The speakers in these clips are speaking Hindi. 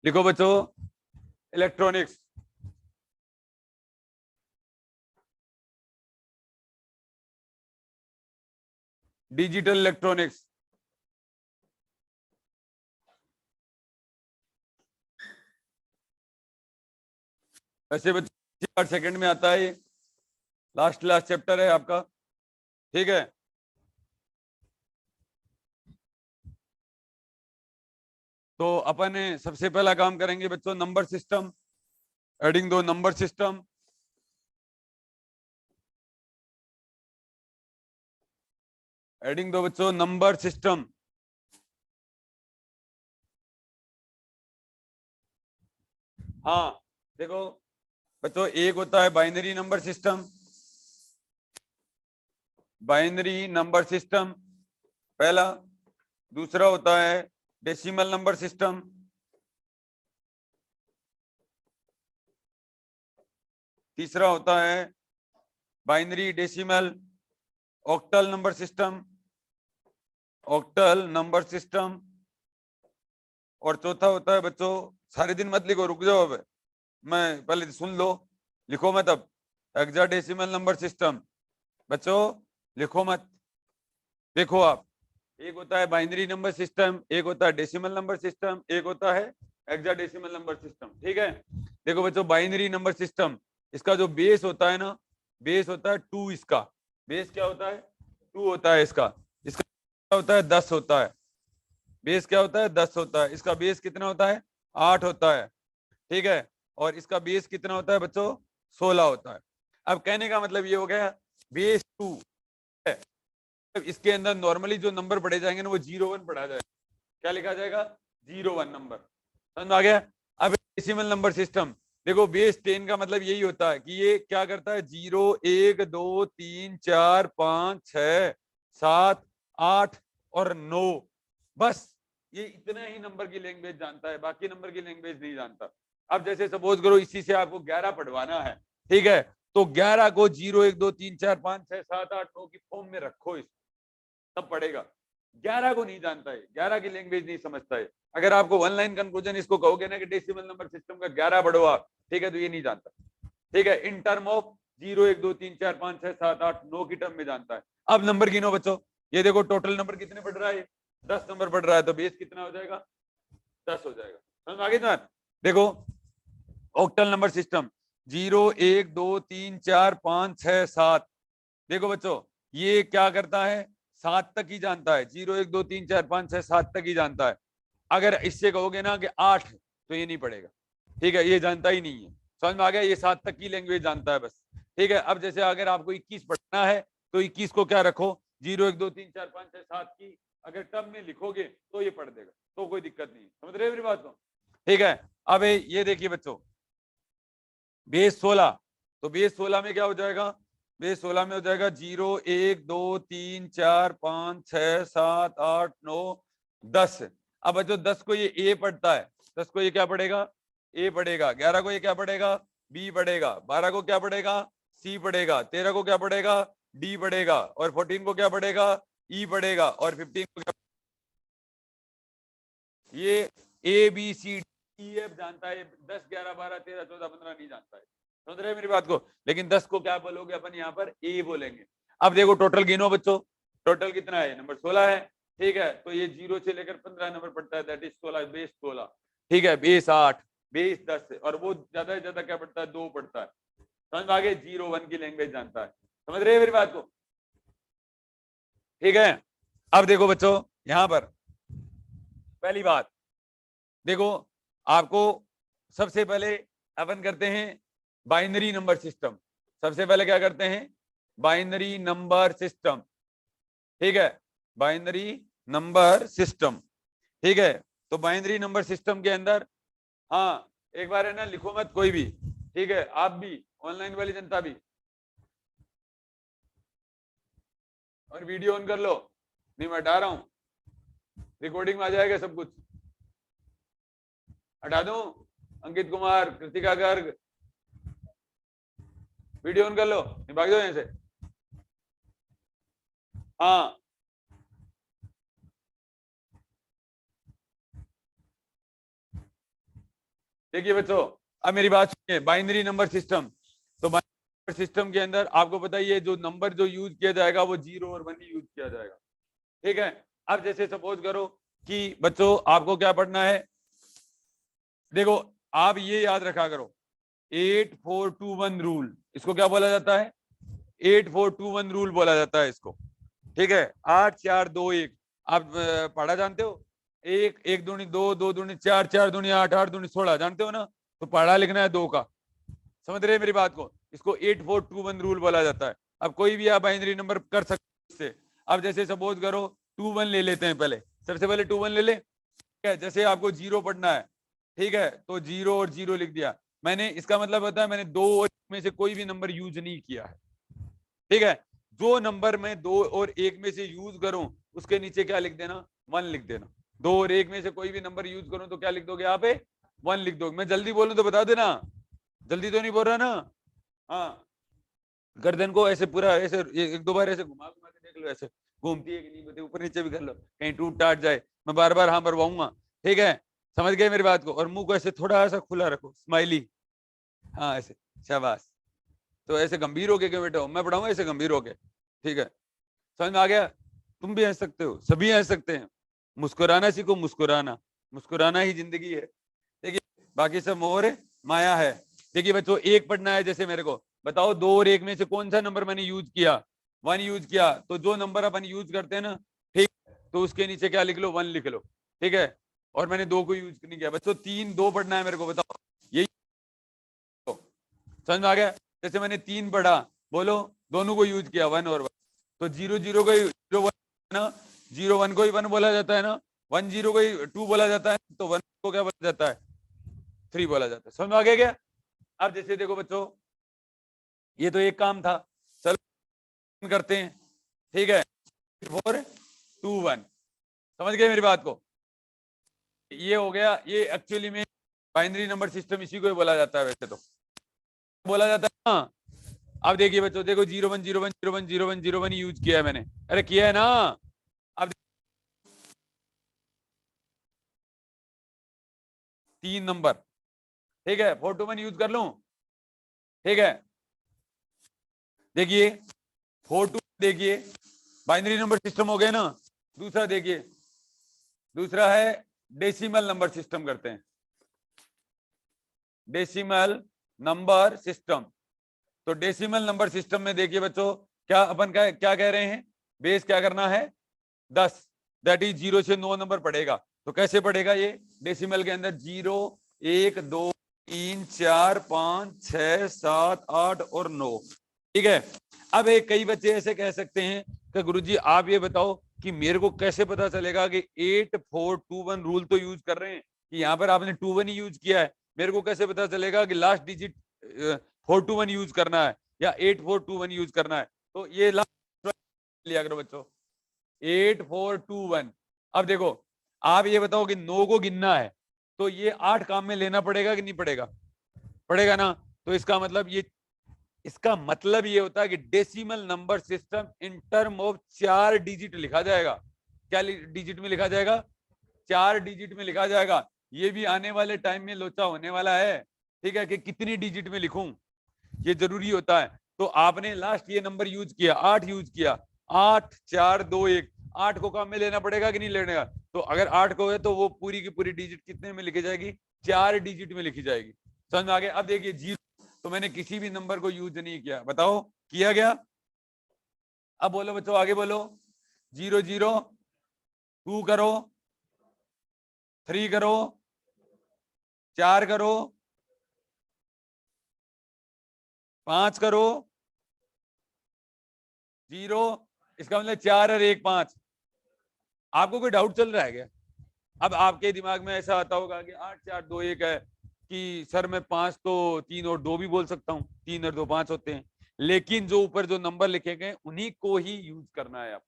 लिखो बच्चों, इलेक्ट्रॉनिक्स, डिजिटल इलेक्ट्रॉनिक्स। वैसे बच्चे 8 सेकंड में आता है, ये लास्ट चैप्टर है आपका, ठीक है। तो अपन सबसे पहला काम करेंगे बच्चों, नंबर सिस्टम, एडिंग दो नंबर सिस्टम। एडिंग दो बच्चों नंबर सिस्टम। हाँ देखो बच्चों, एक होता है binary number system, binary number system पहला। दूसरा होता है डेसिमल नंबर सिस्टम। तीसरा होता है binary decimal octal number system, octal number system. और चौथा होता है बच्चों, सारे दिन मत लिखो, रुक जाओ, अब मैं पहले सुन लो, लिखो मत अब, हेक्साडेसिमल नंबर सिस्टम। बच्चों लिखो मत, देखो आप, एक होता है बाइनरी नंबर सिस्टम, एक होता है डेसिमल नंबर सिस्टम, एक होता है हेक्साडेसिमल नंबर सिस्टम, ठीक है। देखो बच्चों, बाइनरी नंबर सिस्टम, इसका जो बेस होता है ना, बेस होता है 2, इसका बेस क्या होता है, 2 होता है, इसका इसका क्या होता है, 10 होता है। बेस क्या होता है, 10 होता है। इसका बेस कितना होता है, 8 होता है, ठीक है। और इसका बेस कितना होता है बच्चों, 16 होता है। अब कहने का मतलब ये हो गया, बेस 2 है, इसके अंदर नॉर्मली जो नंबर पढ़े जाएंगे ना, वो 0 1 पढ़ा जाएगा। क्या लिखा जाएगा, 0 1 नंबर, समझ आ गया। अब डेसिमल नंबर सिस्टम, देखो बेस 10 का मतलब यही होता है कि ये क्या करता है, 0 1 2 3 4 5 6 7 8 और 9, बस ये इतना ही नंबर की लैंग्वेज जानता है, बाकी नंबर की लैंग्वेज नहीं जानता। अब जैसे सपोज करो इसी से आपको 11 पढ़वाना है, ठीक है, तो 11 को 0 1 2 3 4 5 6 7 8 9 की फॉर्म में रखो, इस तब पढ़ेगा। 11 को नहीं जानता है, 11 की लैंग्वेज नहीं समझता है। अगर आपको वन लाइन कंक्लूजन इसको कहोगे ना कि डेसिमल नंबर सिस्टम का 11 पढ़ो आप, ठीक है, तो ये नहीं जानता, ठीक है। इन टर्म ऑफ 0 1 2 3 4 5 6 7 8 9 की टर्म में जानता है। अब नंबर गिनो बच्चों, ये देखो टोटल नंबर कितने पढ़ रहा है, 10 नंबर पढ़ रहा है, तो बेस कितना हो जाएगा, 10 हो जाएगा। समझ आगे ना, देखो ऑक्टल नंबर सिस्टम, 0 1 2 3 4 5 6 7, देखो बच्चों ये क्या करता है, 7 तक ही जानता है, 0 1 2 3 4 5 6 7 तक ही जानता है। अगर इससे कहोगे ना कि 8, तो ये नहीं पढ़ेगा, ठीक है, ये जानता ही नहीं है। समझ में आ गया, ये 7 तक की लैंग्वेज जानता है बस, ठीक है। अब जैसे अगर आपको 21 पढ़ना है, तो 21 को क्या रखो, 0 1 2 3 4 5 6 7 की अगर टर्म में लिखोगे तो ये पढ़ देगा, तो कोई दिक्कत नहीं, समझ रहे हो मेरी बात को, ठीक है। अब ये देखिए बच्चों, बेस 16, तो बेस 16 में क्या हो जाएगा, बेस 16 में हो जाएगा 0 1 2 3 4 5 6 7 8 9 10। अब बच्चों 10 को ये ए पढ़ता है, 10 को ये क्या पढ़ेगा, ए पढ़ेगा। 11 को ये क्या पढ़ेगा, बी पढ़ेगा। 12 को क्या पढ़ेगा, सी पढ़ेगा। 13 को क्या पढ़ेगा, डी पढ़ेगा। और 14 को क्या पढ़ेगा, ई पढ़ेगा। और 15 को क्या, ये A B C D F जानता है, 10 11 12 13 14 15 नहीं जानता है, समझ रहे हैं मेरी बात को। लेकिन 10 को क्या बोलोगे अपन, यहाँ पर ए बोलेंगे। अब देखो टोटल गिनो बच्चों, टोटल कितना है, नंबर 16 है, ठीक है। तो ये 0 से लेकर 15 नंबर पड़ता है, दैट इज 16, बेस 16, ठीक है। बेस 8, बेस 10, और वो ज्यादा से ज्यादा क्या पड़ता है, 2 पड़ता है। समझ में आगे, 0 1 की लैंग्वेज जानता है, समझ रहे हैं मेरी बात को, ठीक है। अब देखो बच्चों, यहां पर पहली बात देखो, आपको सबसे पहले अपन करते हैं बाइनरी नंबर सिस्टम। सबसे पहले क्या करते हैं, बाइनरी नंबर सिस्टम, ठीक है, बाइनरी नंबर सिस्टम, ठीक है। तो बाइनरी नंबर सिस्टम के अंदर, हाँ एक बार है ना, लिखो मत कोई भी, ठीक है, आप भी, ऑनलाइन वाली जनता भी, और वीडियो ऑन कर लो, नहीं मैं हटा रहा हूं, रिकॉर्डिंग में आ जाएगा सब कुछ, हटा दूं, अंकित कुमार, कृतिका गर्ग, वीडियो ऑन कर लो, नहीं भाग जाओ यहां से, हाँ देखिए बच्चों, अब मेरी बात सुनिए, बाइनरी नंबर सिस्टम। तो बाइनरी नंबर सिस्टम के अंदर आपको पता ही है, जो नंबर जो यूज किया जाएगा वो 0 और 1 ही यूज किया जाएगा। ठीक है, अब जैसे सपोज करो कि बच्चों आपको क्या पढ़ना है, देखो आप ये याद रखा करो, 8421 रूल, इसको क्या बोला जाता है? 8421 रूल बोला जाता है इसको। ठीक है, 8 4 2 1, आप पढ़ा जानते हो? 1 1 दूनी 2, 2 दूनी 4, 4 दूनी 8, 8 दूनी 16, जानते हो ना? तो पढ़ा लिखना है 2 का। समझ रहे हैं मेरी बात को? इसको 8421 रूल बोला जाता है। अब कोई भी आप बाइनरी नंबर कर सकते हो इससे। अब जैसे सपोज करो 21 ले लेते हैं, पहले सबसे पहले 21 ले ले। ठीक है, जैसे आपको 0 पढ़ना है, ठीक है, तो 0 और 0 लिख दिया मैंने। इसका मतलब होता है मैंने 2 और 1 में से कोई भी नंबर यूज नहीं किया है। ठीक है, जो नंबर मैं 2 और 1 में से यूज करूं उसके नीचे क्या लिख देना? 1 लिख देना। 2 और 1 में से कोई भी नंबर यूज करूं तो क्या लिख दोगे? यहाँ पे 1 लिख दोगे। मैं जल्दी बोलूं तो बता देना, जल्दी तो नहीं बोल रहा ना? हाँ, गर्दन को ऐसे पूरा ऐसे एक दो बार ऐसे घुमा घुमा के देख लो, ऐसे घूमती है कि नहीं घूमती, ऊपर नीचे भी कर लो, कहीं टूट टाट जाए। मैं बार बार हाँ भरवाऊंगा। ठीक है, समझ गए मेरी बात को? और मुंह को ऐसे थोड़ा सा खुला रखो, स्माइली। हाँ ऐसे, शाबाश। तो ऐसे गंभीर होके क्यों बैठे हो? मैं पढ़ाऊंगा ऐसे गंभीर होके। ठीक है, समझ में आ गया? तुम भी हंस सकते हो, सभी हंस सकते हैं। मुस्कुराना सीखो, मुस्कुराना, मुस्कुराना ही जिंदगी है। देखिए, बाकी सब मोह है, माया है। देखिए बच्चों, एक पढ़ना है, जैसे मेरे को बताओ 2 और 1 में से कौन सा नंबर मैंने यूज किया? 1 यूज किया। तो जो नंबर अपन यूज करते हैं ना, ठीक, तो उसके नीचे क्या लिख लो? 1 लिख लो। ठीक है, और मैंने 2 को यूज नहीं किया। बच्चों 3 2 पढ़ना है मेरे को, बताओ यही तो। समझ में आ गया? जैसे मैंने 3 पढ़ा, बोलो, दोनों को यूज किया 1 और 1, तो 0 0 को 0 1 ना, 0 1 को ही 1 बोला जाता है ना, 1 0 को ही 2 बोला जाता है, तो 1 को क्या बोला जाता है? 3 बोला जाता है। समझ में आ गया क्या? अब जैसे देखो बच्चों, ये तो एक काम था, चलो करते हैं। ठीक है, 4 2 1, समझ गए मेरी बात को? ये हो गया। ये एक्चुअली में बाइनरी नंबर सिस्टम इसी को ही बोला जाता है वैसे तो, बोला जाता है ना। अब देखिए बच्चों, देखो 0 1 0 1 0 1 0 1 0 1 यूज किया है मैंने, अरे किया है ना? अब 3 नंबर, ठीक है, 4 2 1 यूज कर लूं? ठीक है, देखिए 4 2, देखिए बाइनरी नंबर सिस्टम हो गया ना। दूसरा देखिए, दूसरा है डेसिमल नंबर सिस्टम करते हैं, डेसिमल नंबर सिस्टम। तो डेसिमल नंबर सिस्टम में देखिए बच्चों, क्या अपन क्या कह रहे हैं? बेस क्या करना है? 10, दैट इज 0 से 9 नंबर पड़ेगा। तो कैसे पड़ेगा ये डेसिमल के अंदर? 0 1 2 3 4 5 6 7 8 और 9। ठीक है, अब एक कई बच्चे ऐसे कह सकते हैं कि गुरुजी आप ये बताओ कि मेरे को कैसे पता चलेगा कि 8421 रूल तो यूज कर रहे हैं, कि यहाँ पर आपने 21 ही यूज किया है, मेरे को कैसे पता चलेगा कि लास्ट डिजिट 421 यूज करना है या 8421 यूज करना है? तो ये लास्ट लिया करो बच्चों, 8421। अब देखो, आप ये बताओ कि 9 को गिनना है, तो ये 8 काम में लेना पड़ेगा कि नहीं पड़ेगा? पड़ेगा ना। तो इसका मतलब ये होता है कि decimal number system in term of 4 digit लिखा जाएगा। क्या डिजिट में लिखा जाएगा? 4 डिजिट में लिखा जाएगा। ये भी आने वाले टाइम में लोचा होने वाला है। ठीक है, कि कितनी डिजिट में लिखूं, ये जरूरी होता है। तो आपने लास्ट ये नंबर यूज किया, 8 यूज किया, 8 4 2 1, 8 को काम में लेना पड़ेगा कि नहीं लेने का? तो अगर 8 को है तो वो पूरी की पूरी डिजिट कितने में लिखी जाएगी? 4 डिजिट में लिखी जाएगी। समझ में आ गया? अब देखिए 0, तो मैंने किसी भी नंबर को यूज नहीं किया, बताओ किया गया? अब बोलो बच्चों, आगे बोलो। 0 0, 2 करो, 3 करो, 4 करो, 5 करो, 0, इसका मतलब 4 और 1 5। आपको कोई डाउट चल रहा है क्या? अब आपके दिमाग में ऐसा आता होगा कि 8 4 2 1 है, कि सर मैं 5 तो 3 और 2 भी बोल सकता हूँ, 3 और 2 5 होते हैं। लेकिन जो ऊपर जो नंबर लिखे गए उन्हीं को ही यूज करना है। आप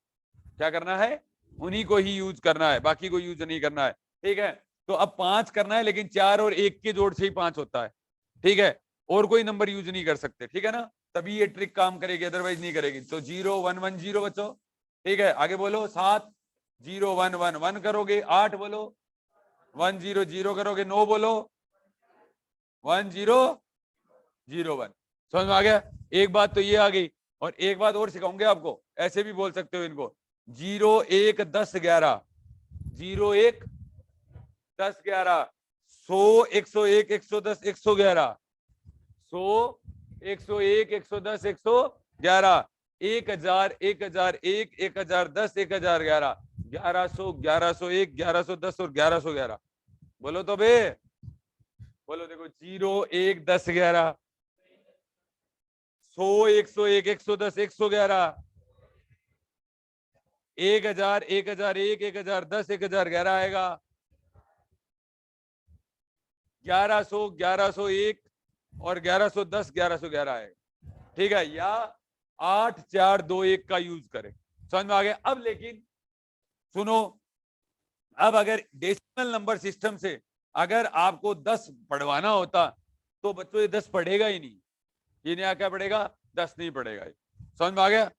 क्या करना है? उन्हीं को ही यूज करना है, बाकी को यूज नहीं करना है। ठीक है, तो अब 5 करना है, लेकिन 4 और 1 के जोड़ से ही 5 होता है। ठीक है, और कोई नंबर यूज नहीं कर सकते। ठीक है ना, तभी ये ट्रिक काम करेगी, अदरवाइज नहीं करेगी। तो 0 1 1 0 बच्चों। ठीक है, आगे बोलो। 7 0 1 1 1 करोगे, 8 बोलो, 1 0 0 करोगे, 9 बोलो, 1001। समझ में आ गया? एक बात तो ये आ गई, और एक बात और सिखाऊंगे आपको, ऐसे भी बोल सकते हो इनको, 0 1 10 11, 0 1 10 11, 100 101 110 111, 100 101 110 111, 1000 1001 1010 1011, 1100 1101 1110 और 1111। बोलो तो बे, बोलो। देखो 0 1 10 11, 100 101 110 111, 1000 1001 1010 1011 आएगा, 1100 1101 और 1110 1111 आएगा। ठीक है, या 8 4 2 1 का यूज करें। समझ में आ गया? अब लेकिन सुनो, अब अगर डेसिमल नंबर सिस्टम से अगर आपको 10 पढ़वाना होता तो बच्चों ये 10 पढ़ेगा ही नहीं। ये नहीं, क्या पढ़ेगा? 10 नहीं पढ़ेगा। समझ में आ गया?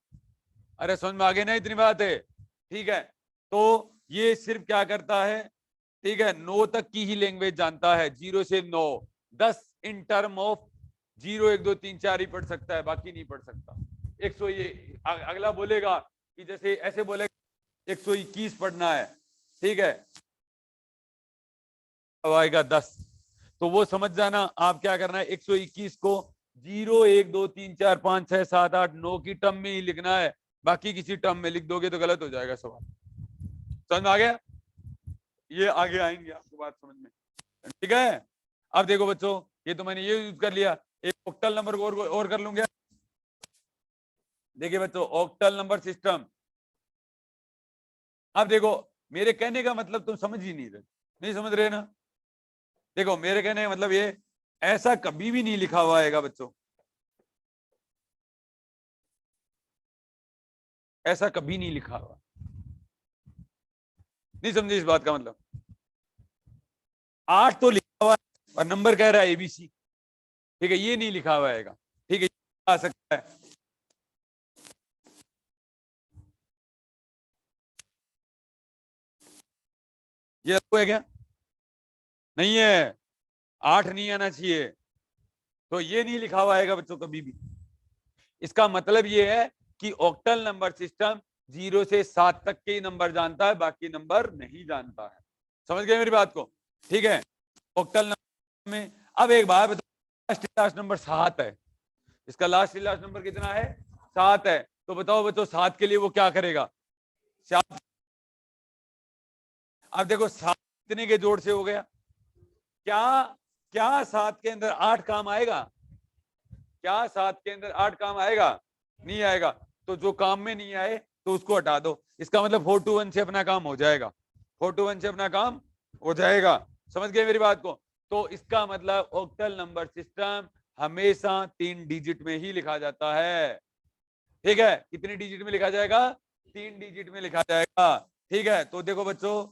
अरे समझ में आ गया ना, इतनी बात है। ठीक है, तो ये सिर्फ क्या करता है, ठीक है, 9 तक की ही लैंग्वेज जानता है, 0 से 9। 10 इन टर्म ऑफ 0 1 2 3 4 ही पढ़ सकता है, बाकी नहीं पढ़ सकता। 100 ये अगला बोलेगा कि जैसे ऐसे बोलेगा 121 पढ़ना है, ठीक है, अब आएगा 10, तो वो समझ जाना आप क्या करना है, 121 को 0 1 2 3 4 5 6 7 8 9 की टर्म में ही लिखना है, बाकी किसी टर्म में लिख दोगे तो गलत हो जाएगा सवाल। समझ में आ गया? ये आगे आएंगे आपको बात समझ में, ठीक है। अब देखो बच्चों, ये तो मैंने ये यूज कर लिया, एक ऑक्टल नंबर को और कर लूंगा। देखिए बच्चों, ऑक्टल नंबर सिस्टम। अब देखो, मेरे कहने का मतलब तुम समझ ही नहीं रहे, नहीं समझ रहे ना? देखो मेरे कहने का मतलब ये, ऐसा कभी भी नहीं लिखा हुआ आएगा बच्चों, ऐसा कभी नहीं लिखा हुआ। नहीं समझे इस बात का मतलब? 8 तो लिखा हुआ है और नंबर कह रहा है एबीसी, ठीक है, ये नहीं लिखा हुआ आएगा। ठीक है, आ सकता है। ये आपको है क्या? नहीं है, 8 नहीं आना चाहिए, तो ये नहीं लिखा हुआ आएगा बच्चों कभी भी। इसका मतलब ये है कि ऑक्टल नंबर सिस्टम 0 से 7 तक के ही नंबर जानता है, बाकी नंबर नहीं जानता है। समझ गए मेरी बात को? ठीक है, ऑक्टल नंबर में अब एक बात बताओ, लास्ट नंबर 7 है, इसका लास्ट नंबर कितना है? 7 है। तो बताओ बच्चों, 7 के लिए वो क्या करेगा? 7, अब देखो 7 कितने के जोड़ से हो गया? क्या क्या 7 के अंदर 8 काम आएगा? क्या 7 के अंदर 8 काम आएगा? नहीं आएगा। तो जो काम में नहीं आए तो उसको हटा दो। इसका मतलब 4 to 1 से अपना काम हो जाएगा, 4 to 1 से अपना काम हो जाएगा। समझ गए मेरी बात को? तो इसका मतलब ऑक्टल नंबर सिस्टम हमेशा 3 डिजिट में ही लिखा जाता है। ठीक है, कितने डिजिट में लिखा जाएगा? 3 डिजिट में लिखा जाएगा। ठीक है, तो देखो बच्चों,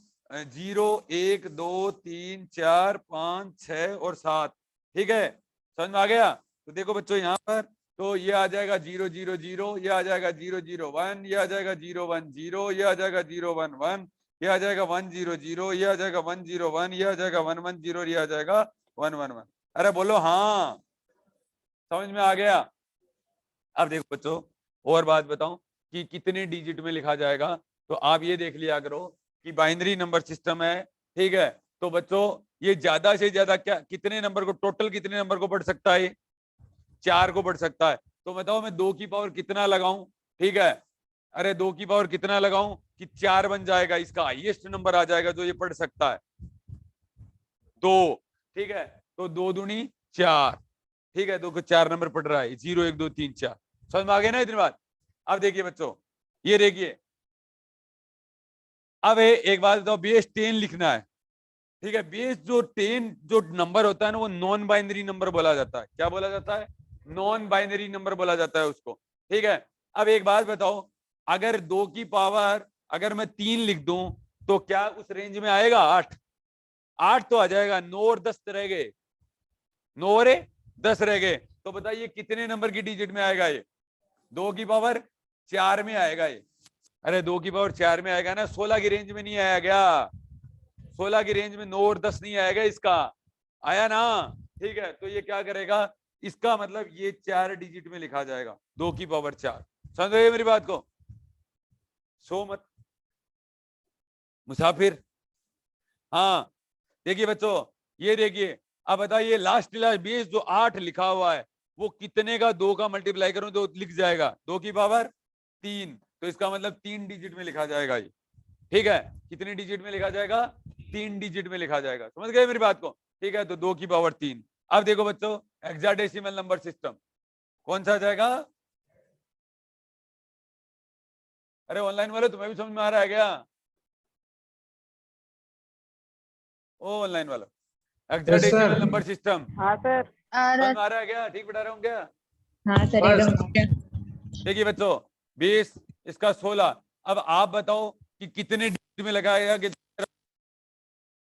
0 1 2 3 4 5 6 और 7। ठीक है, समझ में आ गया? तो देखो बच्चों यहाँ पर, तो ये आ जाएगा 0 0 0, ये आ जाएगा 0 0 1, ये आ जाएगा 0 1 0, ये आ जाएगा 0 1 1, ये आ जाएगा 1 0 0, ये आ जाएगा 1 0 1, ये आ जाएगा 1 1 0, ये आ जाएगा 1 1 1। अरे बोलो हाँ, समझ में आ गया? अब देखो बच्चों, और बात बताऊं कि कितने डिजिट में लिखा जाएगा, तो आप ये देख लिया करो कि बाइनरी नंबर सिस्टम है। ठीक है, तो बच्चों ये ज्यादा से ज्यादा क्या, कितने नंबर को, टोटल कितने नंबर को पढ़ सकता है? 4 को पढ़ सकता है। तो बताओ मैं 2 की पावर कितना लगाऊं? ठीक है, अरे 2 की पावर कितना लगाऊं कि 4 बन जाएगा, इसका हाईएस्ट नंबर आ जाएगा जो ये पढ़ सकता है, 2। ठीक है, तो 2 दूनी 4। ठीक है, 2 को 4 नंबर पढ़ रहा है, 0 1 2 3 4। समझ में आ गया ना इतनी बात? अब देखिए बच्चों, ये देखिए, अब एक बात बताओ, बेस 10 लिखना है। ठीक है, बेस जो 10 जो नंबर होता है ना, वो नॉन बाइनरी नंबर बोला जाता है। क्या बोला जाता है? नॉन बाइनरी नंबर बोला जाता है उसको। ठीक है, अब एक बात बताओ, अगर 2 की पावर अगर मैं 3 लिख दूं तो क्या उस रेंज में आएगा? 8 8 तो आ जाएगा, 9 और 10 रह गए, 9 और 10 रह गए। तो बताइए कितने नंबर की डिजिट में आएगा ये? 2 की पावर 4 में आएगा ये। अरे 2 की पावर 4 में आएगा ना, 16 की रेंज में नहीं आया क्या? 16 की रेंज में 9 और 10 नहीं आएगा इसका, आया ना? ठीक है, तो ये क्या करेगा, इसका मतलब ये 4 डिजिट में लिखा जाएगा, 2 की पावर 4। समझ गए मेरी बात को? सो मत मुसाफिर। हाँ देखिए बच्चों, ये देखिए, अब बताइए लास्ट लास्ट बेस जो 8 लिखा हुआ है वो कितने का 2 का मल्टीप्लाई करूं तो लिख जाएगा 2 की पावर 3। तो इसका मतलब 3 डिजिट में लिखा जाएगा ये। ठीक है, कितने डिजिट में लिखा जाएगा? 3 डिजिट में लिखा जाएगा। समझ गए मेरी बात को? ठीक है, तो 2 की पावर 3। अब देखो बच्चों, हेक्साडेसिमल नंबर सिस्टम कौन सा आ जाएगा? अरे ऑनलाइन वाले तुम्हें भी समझ में आ रहा है क्या? ओ ऑनलाइन वाला, yes sir. Hexadecimal number system हाँ सर। समझ में आ रहा है क्या? ठीक बता रहा हूँ क्या? हाँ सर बस। एकदम। देखिए बच्चों, 20 इसका 16। अब आप बताओ कि कितने डिजिट में लगाएगा कि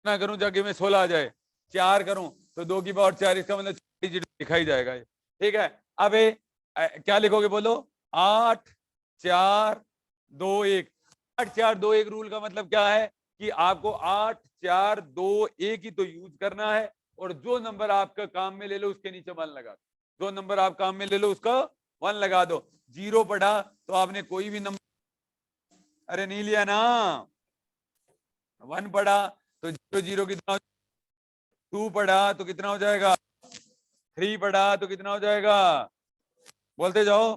ना करूं जाके में 16 आ जाए, 4 करूं तो 2 की पावर 4, इसका मतलब 4 डिजिट दिखाई जाएगा ये। ठीक है, अब क्या लिखोगे बोलो? 8 4 2 1। 8 4 2 1 रूल का मतलब क्या है कि आपको 8 4 2 1 ही तो यूज करना है, और जो नंबर आपका काम में ले लो उसके नीचे 1 लगा दो। जो नंबर आप काम में ले लो उसका 1 लगा दो। 0 पढ़ा तो आपने कोई भी नंबर, अरे नहीं लिया ना। 1 पढ़ा तो 0 0 कितना, 2 पढ़ा तो कितना हो जाएगा, 3 पढ़ा तो कितना हो जाएगा, बोलते जाओ।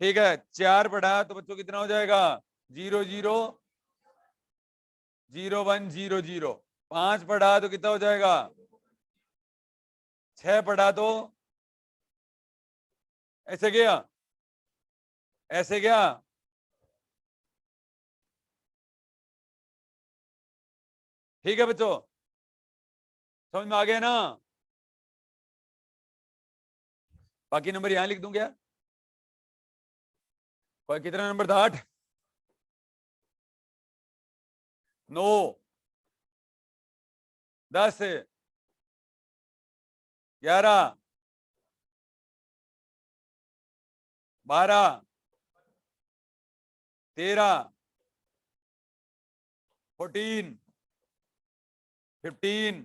ठीक है, 4 पढ़ा तो बच्चों कितना हो जाएगा, 0 0 0 1 0 0। 5 पढ़ा तो कितना हो जाएगा, 6 पढ़ा तो ऐसे गया, ऐसे गया। ठीक है बच्चों, समझ में आ गया ना? बाकी नंबर यहां लिख दूं क्या? कोई कितना नंबर था? 8 9 10 11 12 13 14 15।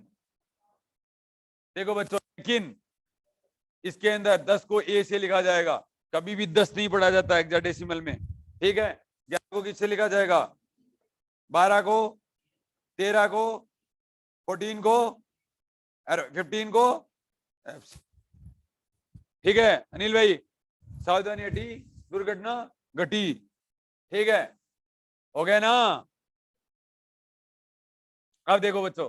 देखो बच्चों, लेकिन इसके अंदर 10 को ए से लिखा जाएगा, कभी भी 10 नहीं पढ़ा जाता हेक्साडेसिमल में। ठीक है, 11 को किससे लिखा जाएगा, 12 को, 13 को, 14 को, 15 को। ठीक है अनिल भाई, सावधानी हटी, दुर्घटना घटी। ठीक है, हो गया ना? अब देखो बच्चों,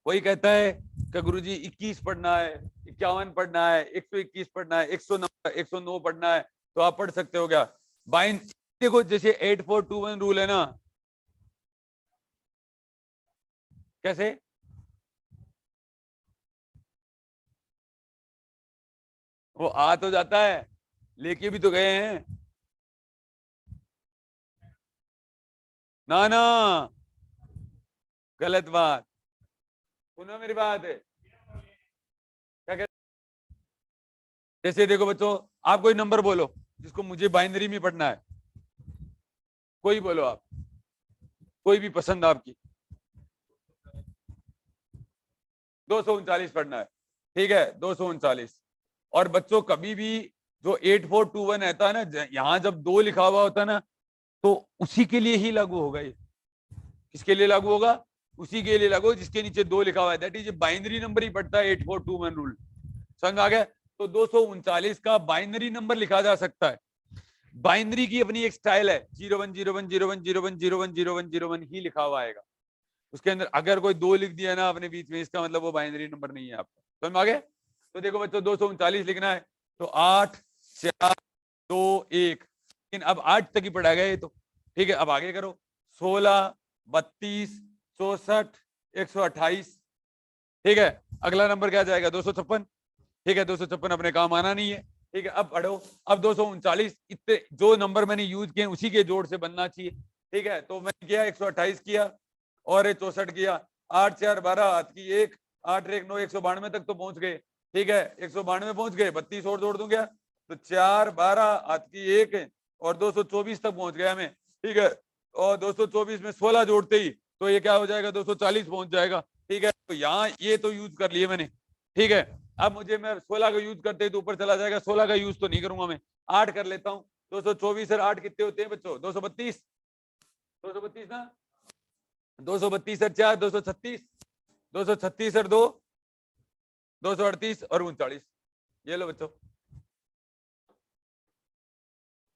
कोई कहता है कि गुरुजी 21 पढ़ना है, 51 पढ़ना है, 121 पढ़ना है, 109 पढ़ना है, तो आप पढ़ सकते हो क्या? बाइन देखो, जैसे 8421 रूल है ना, कैसे? वो आ तो जाता है, लेके भी तो गए हैं ना ना, गलत बात। सुनो मेरी बात है, क्या कहते? जैसे देखो बच्चों, आप कोई नंबर बोलो जिसको मुझे बाइनरी में पढ़ना है, कोई बोलो आप, कोई भी पसंद आपकी। 239 पढ़ना है, ठीक है 239। और बच्चों कभी भी जो 8421 रहता है ना, यहां जब 2 लिखा हुआ होता है ना, तो उसी के लिए ही लागू होगा ये। किसके लिए लागू होगा? उसी के लिए लागू जिसके नीचे 2 लिखा हुआ है, दैट इज बाइनरी नंबर ही पड़ता है 8421 रूल। समझ आ गया? तो 239 का बाइनरी नंबर लिखा जा सकता है। बाइनरी की अपनी एक स्टाइल है, 010101010101 ही लिखा हुआ आएगा। उसके अंदर अगर कोई 2 लिख दिया ना अपने बीच में, इसका मतलब वो बाइनरी नंबर नहीं है आपका। समझ आ गया? तो देखो बच्चों, 239 लिखना है तो 8 4 2 1। लेकिन अब 8 तक ही पढ़ा गया ये तो। ठीक है, अब आगे करो, 16 32 64 128। ठीक है, अगला नंबर क्या जाएगा, 256। ठीक है, 256 अपने काम आना नहीं है। ठीक है, अब पढ़ो। अब 239, इतने जो नंबर मैंने यूज किए उसी के जोड़ से बनना चाहिए। ठीक है, तो मैंने किया 128 किया और 64 किया, 8 4 12 हाथ की 1, 8 1 9, 192 तक तो पहुंच गए। ठीक है, 192 पहुंच गए, 32 और जोड़ दूं क्या, तो 4 12 हाथ की 1 और 224 तक पहुंच गया मैं। ठीक है, और 224 में 16 जोड़ते ही तो ये क्या हो जाएगा, 240 पहुंच जाएगा। ठीक है, तो यहाँ ये तो यूज कर लिए मैंने, ठीक है। अब मुझे, मैं 16 का यूज करते तो ऊपर चला जाएगा, 16 का यूज तो नहीं करूंगा मैं, 8 कर लेता हूँ। 224 और 8 कितने होते हैं बच्चों? 232, 232 ना, 232 और 4 236, 236 और 2 238 और 39। ये लो बच्चों,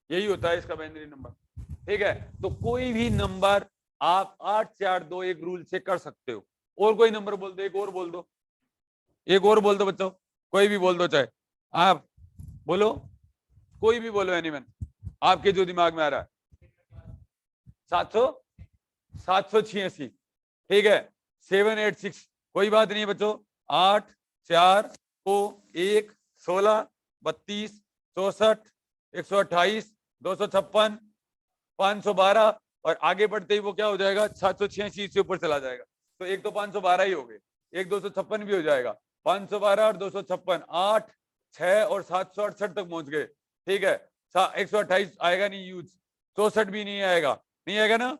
यही होता है इसका बाइनरी नंबर, ठीक है। तो कोई भी नंबर आप 8 4 2 1 रूल से कर सकते हो। और कोई नंबर बोल दो, एक और बोल दो, एक और बोल दो बच्चों, कोई भी बोल दो, चाहे आप बोलो, कोई भी बोलो, एनीवन आपके जो दिमाग में आ रहा है। 700, 786, ठीक है। 786, कोई बात नहीं है बच्चों। 8 4 2 1 16 32 64 128 256 512, और आगे बढ़ते ही वो क्या हो जाएगा? 786 से ऊपर चला जाएगा। तो एक तो 512 ही हो गए, एक 256 भी हो जाएगा। 512 और 256, 8 6 और 768 तक पहुंच गए, ठीक है। 128 आएगा नहीं यूज, 64 भी नहीं आएगा, नहीं आएगा ना,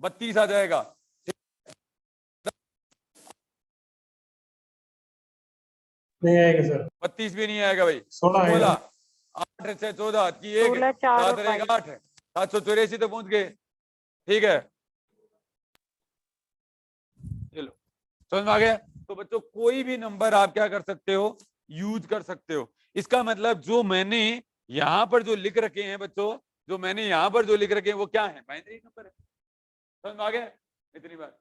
32 आ जाएगा, नहीं आएगा सर। 32 भी नहीं आएगा भाई। 16 आएगा। 8 6 14 की एक 16 4 सात और रहेगा 5 8 है, 784 तक पहुंच गए, ठीक है। चलो समझ में आ गया। तो बच्चों कोई भी नंबर आप क्या कर सकते हो? यूज कर सकते हो। इसका मतलब जो मैंने यहां पर जो लिख रखे हैं बच्चों, जो मैंने यहां पर जो लिख रखे हैं वो क्या है? बाइनरी नंबर है। समझ में आ गया इतनी बात?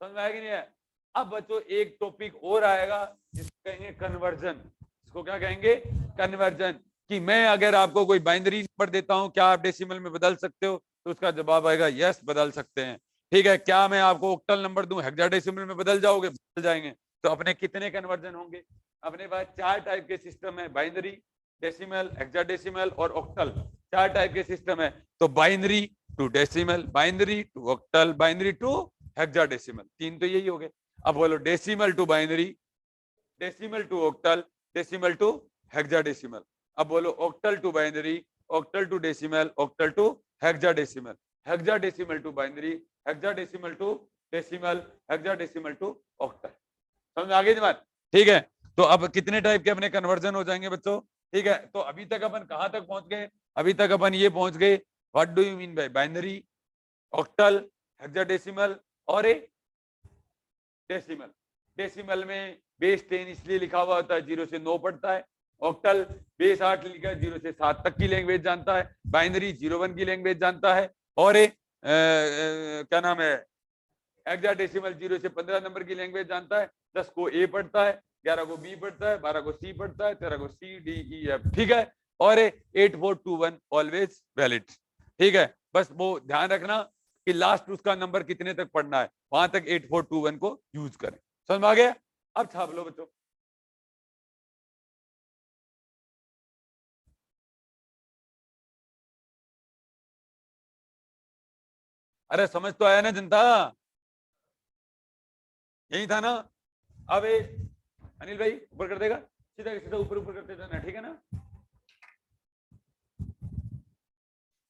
समझ में आया कि नहीं है? अब बच्चों एक टॉपिक और आएगा जिसको कहेंगे कन्वर्जन। इसको क्या कहेंगे? कन्वर्जन। कि मैं अगर आपको कोई बाइनरी नंबर देता हूं, क्या आप डेसिमल में बदल सकते हो? तो उसका जवाब आएगा यस, बदल सकते हैं, ठीक है। क्या मैं आपको ऑक्टल नंबर दूं, हेक्साडेसिमल में बदल जाओगे? बदल जाएंगे। तो अपने कितने कन्वर्जन होंगे? अपने पास 4 टाइप के सिस्टम है, बाइनरी, डेसिमल, हेक्साडेसिमल और ऑक्टल। 4 टाइप के सिस्टम है। तो binary to decimal, binary to octal, binary to hexadecimal, 3 तो यही हो गए। अब बोलो decimal to binary, decimal to octal, decimal to hexadecimal. अब बोलो octal to binary, octal to decimal, octal to hexadecimal, hexadecimal to binary, hexadecimal to decimal, hexadecimal to octal. समझ में आ गई बात? ठीक है। तो अब कितने टाइप के अपने कन्वर्जन हो जाएंगे बच्चों? ठीक है। तो अभी तक अपन कहां तक पहुंच गए? अभी तक अपन ये पहुंच गए, what do you mean by binary, octal, hexadecimal और ए डेसिमल। डेसिमल में बेस 10 इसलिए लिखा हुआ होता है 0 से 9 पढ़ता है। ऑक्टल बेस 8 लिखा है, 0 से 7 तक की लैंग्वेज जानता है। बाइनरी 01 की लैंग्वेज जानता है। और क्या नाम है, हेक्साडेसिमल 0 से 15 नंबर की लैंग्वेज जानता है। 10 को ए पढ़ता है, 11 को बी पढ़ता है, 12 को सी पढ़ता है, 13 को सी डी ई एफ, ठीक है। और 8421 ऑलवेज वैलिड, ठीक है। बस वो ध्यान रखना कि लास्ट उसका नंबर कितने तक पढ़ना है, वहां तक 8421 को यूज करें। समझ में आ गया? अब छाप लो बच्चों। अरे समझ तो आया ना जनता? यही था ना? अब अनिल भाई ऊपर कर देगा, सीधा सीधा ऊपर ऊपर करते जाना, ठीक है ना?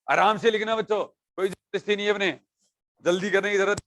आराम से लिखना बच्चों, कोई जबरदस्ती नहीं है, अपने जल्दी करने की जरूरत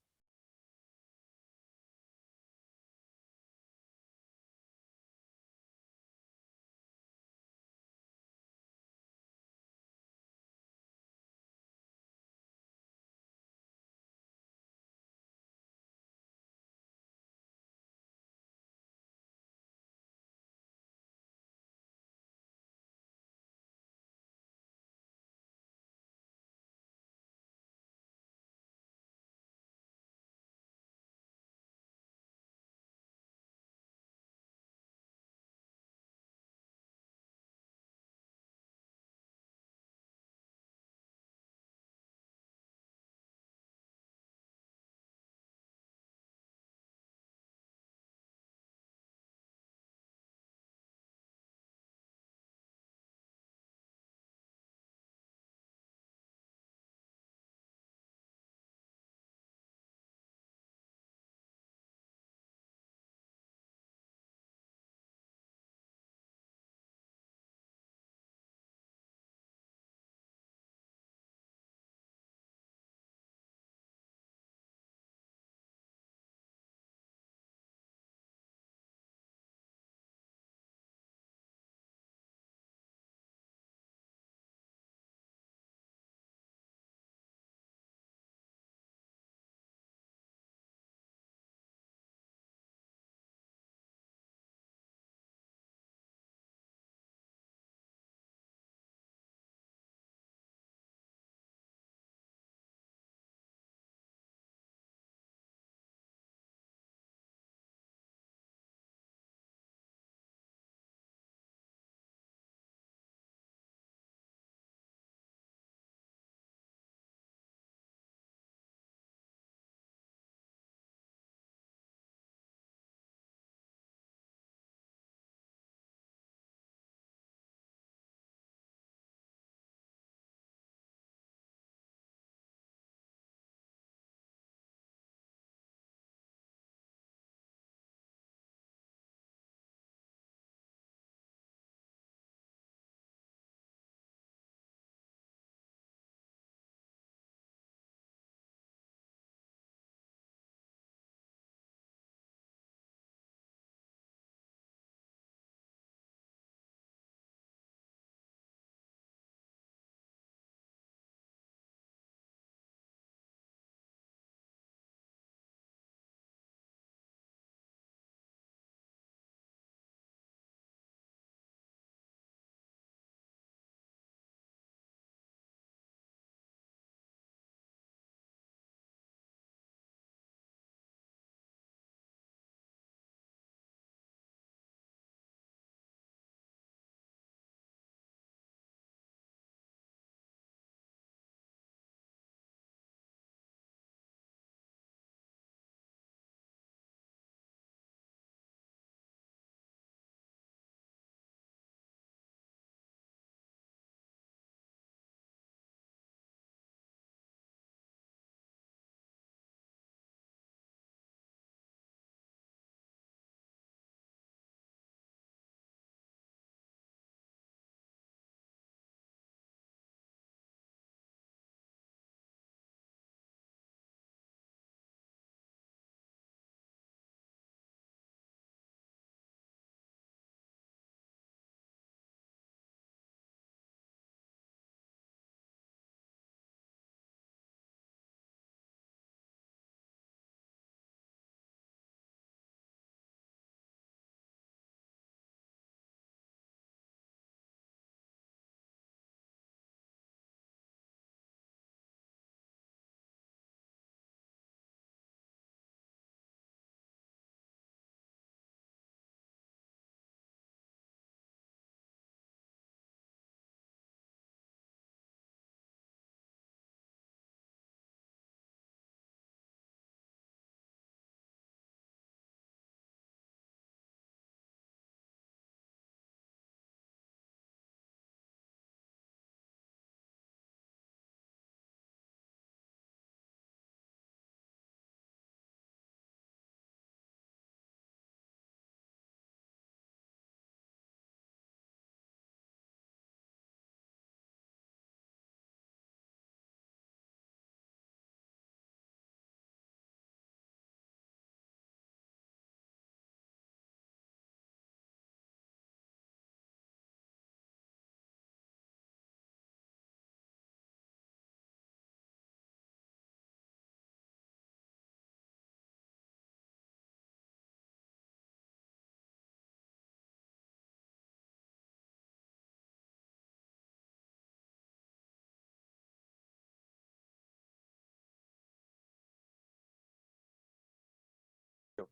हो?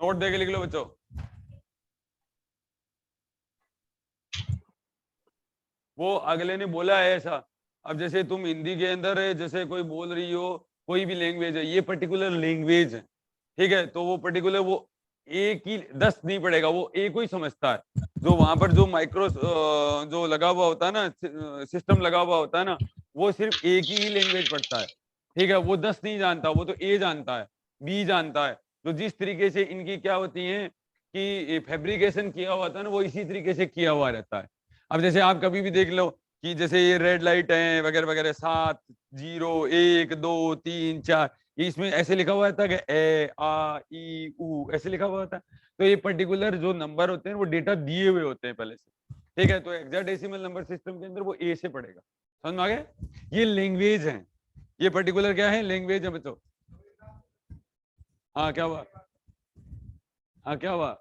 नोट दे के लिख लो बच्चों। वो अगले ने बोला है ऐसा। अब जैसे तुम हिंदी के अंदर है, जैसे कोई बोल रही हो, कोई भी लैंग्वेज है, ये पर्टिकुलर लैंग्वेज है, ठीक है, तो वो पर्टिकुलर वो एक ही 10 नहीं पड़ेगा, वो एक ही समझता है। जो वहां पर जो माइक्रो जो लगा हुआ होता है ना, सिस्टम लगा हुआ होता है ना, वो सिर्फ एक ही लैंग्वेज पढ़ता है, ठीक है। वो 10 नहीं जानता, वो तो ए जानता है, बी जानता है। तो जिस तरीके से इनकी क्या होती है कि फैब्रिकेशन किया हुआ था ना, वो इसी तरीके से किया हुआ रहता है। अब जैसे आप कभी भी देख लो कि जैसे ये रेड लाइट है वगैरह वगैरह, 7 0 1 2 3 4, इसमें ऐसे लिखा हुआ था कि ए आ ई उ, ऐसे लिखा हुआ था। तो ये पर्टिकुलर जो नंबर होते हैं वो डेटा दिए हुए होते हैं पहले से, ठीक है। तो हेक्साडेसिमल नंबर सिस्टम के अंदर वो ए से पड़ेगा। समझ में आ गया? ये लैंग्वेज है, ये पर्टिकुलर क्या है, लैंग्वेज है बच्चों। हाँ क्या हुआ? हाँ क्या हुआ?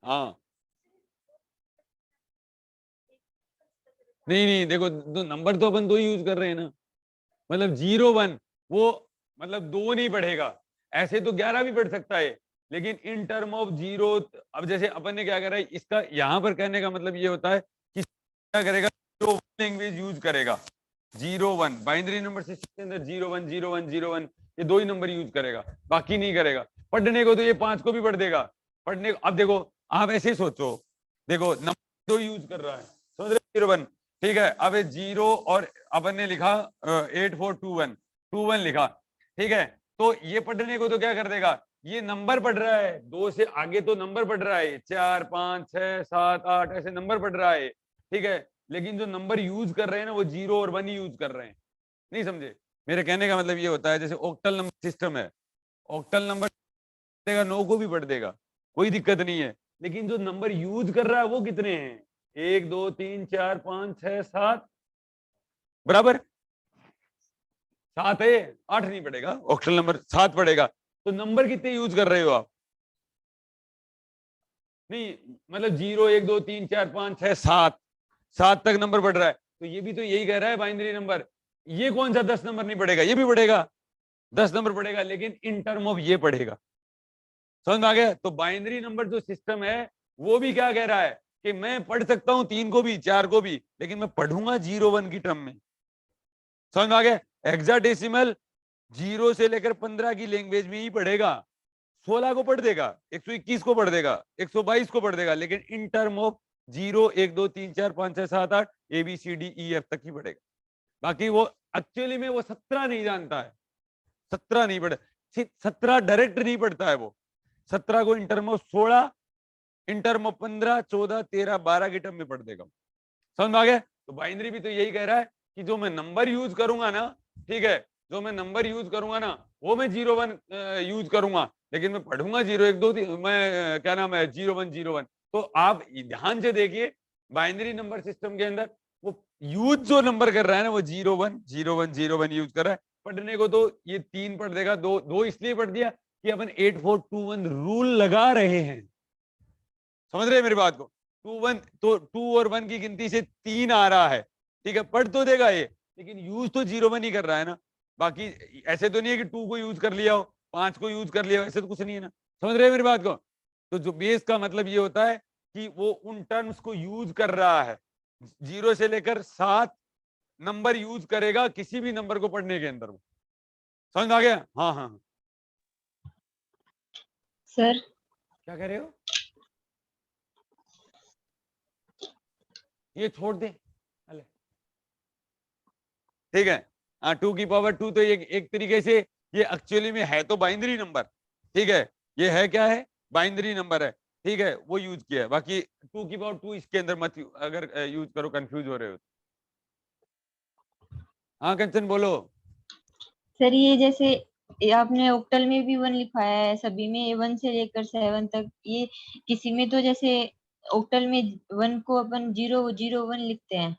हाँ नहीं नहीं, देखो तो नंबर तो अपन दो ही यूज कर रहे हैं ना, मतलब 0 1 वो मतलब दो नहीं पढ़ेगा। ऐसे तो 11 भी पढ़ सकता है, लेकिन इन टर्म ऑफ जीरो। अब जैसे अपन ने क्या करा है, इसका यहाँ पर कहने का मतलब ये होता है कि क्या करेगा, जीरो लैंग्वेज यूज करेगा। 0 1 बाइनरी नंबर सिस्टम के अंदर 0 1 0 1 0 1 ये दो ही नंबर यूज करेगा, बाकी नहीं करेगा। पढ़ने को तो ये 5 को भी पढ़ देगा। पढ़ने अब देखो, आप ऐसे ही सोचो, देखो नंबर दो यूज कर रहा है, समझ रहे? 0 1, ठीक है। अब 0 और अपन ने लिखा 8 4 2 1 2 1 लिखा, ठीक है। तो ये पढ़ने को तो क्या कर देगा, ये नंबर पढ़ रहा है, दो से आगे तो नंबर पढ़ रहा है, 4 5 6 7 8 ऐसे नंबर पढ़ रहा है, ठीक है। लेकिन जो नंबर यूज कर रहे हैं ना, वो 0 और 1 ही यूज कर रहे हैं। नहीं समझे? मेरे कहने का मतलब ये होता है, जैसे ऑक्टल नंबर सिस्टम है, ऑक्टल नंबर देगा, 9 को भी पढ़ देगा, कोई दिक्कत नहीं है। लेकिन जो नंबर यूज कर रहा है वो कितने हैं, 1 2 3 4 5 6 7, बराबर 7 है, 8 नहीं पड़ेगा, ऑक्टल नंबर 7 पड़ेगा। तो नंबर कितने यूज कर रहे हो आप? नहीं मतलब 0 1 2 3 4 5 6 7, 7 तक नंबर बढ़ रहा है। तो ये भी तो यही कह रहा है बाइनरी नंबर, ये कौन सा 10 नंबर नहीं पड़ेगा, ये भी पड़ेगा, 10 नंबर पड़ेगा, लेकिन इन टर्म ऑफ ये पढ़ेगा। समझ में आ गया? तो बाइनरी नंबर जो सिस्टम है, वो भी क्या कह रहा है कि मैं पढ़ सकता हूं 3 को भी 4 को भी, लेकिन मैं पढ़ूंगा 0 1 की टर्म में। समझ में आ गया? हेक्साडेसिमल 0 से लेकर 15 की लैंग्वेज में ही पढ़ेगा, 16 को पढ़ देगा, 121 को पढ़ देगा, 122 को पढ़ देगा, लेकिन in term of 0 1 2 3 4 5 6 7 8 A B C D E F तक ही पढ़ेगा। बाकी वो एक्चुअली में वो 17 नहीं जानता है, 17 नहीं पढ़े, 17 डायरेक्ट नहीं पढ़ता है वो, 17 को इन term of 16, in term of 15 14 13 12 की टर्म में पढ़ देगा। समझ में आ गया? तो बाइनरी भी तो यही कह रहा है कि जो मैं नंबर यूज करूंगा ना, ठीक है, जो मैं नंबर यूज करूंगा ना, वो मैं 0 1 यूज करूंगा, लेकिन मैं पढ़ूंगा 0 1 2 3, मैं क्या नाम है 0 1 0 1। तो आप ध्यान से देखिए, बाइनरी नंबर सिस्टम के अंदर वो यूज जो नंबर कर रहा है ना, वो 0 1 0 1 0 1 यूज कर रहा है। पढ़ने को तो ये 3 पढ़ देगा, दो दो इसलिए पढ़ दिया कि अपन 8 4 2 1 रूल लगा रहे हैं। समझ रहे हैं मेरी बात को? 2 1 तो 2 और 1 की गिनती से 3 आ रहा है, ठीक है, पढ़ तो देगा ये, लेकिन यूज तो 0 1 ही कर रहा है ना। बाकी ऐसे तो नहीं है कि 2 को यूज कर लिया हो, 5 को यूज कर लिया हो, ऐसे तो कुछ नहीं है ना। समझ रहे हैं मेरी बात को? तो जो बेस का मतलब ये होता है कि वो उन टर्म्स को यूज कर रहा है, 0 से लेकर 7 नंबर यूज करेगा किसी भी नंबर को पढ़ने के अंदर वो। समझ में आ गया? हाँ हाँ हाँ। सर क्या कह रहे हो? ये छोड़ दे, अले ठीक है। हाँ 2 की पावर 2 तो एक तरीके से ये एक्चुअली में है तो बाइनरी नंबर, ठीक है, ये है क्या है, बाइनरी नंबर है, ठीक है, वो यूज किया है। बाकी 2 की पावर 2 इसके अंदर मत अगर यूज करो, कंफ्यूज हो रहे हो। हाँ कंचन बोलो। सर ये जैसे ये आपने ऑक्टल में भी 1 लिखाया है, सभी में 1 से लेकर 7 तक, ये किसी में तो जैसे ऑक्टल में 1 को अपन 0 0 1 लिखते हैं,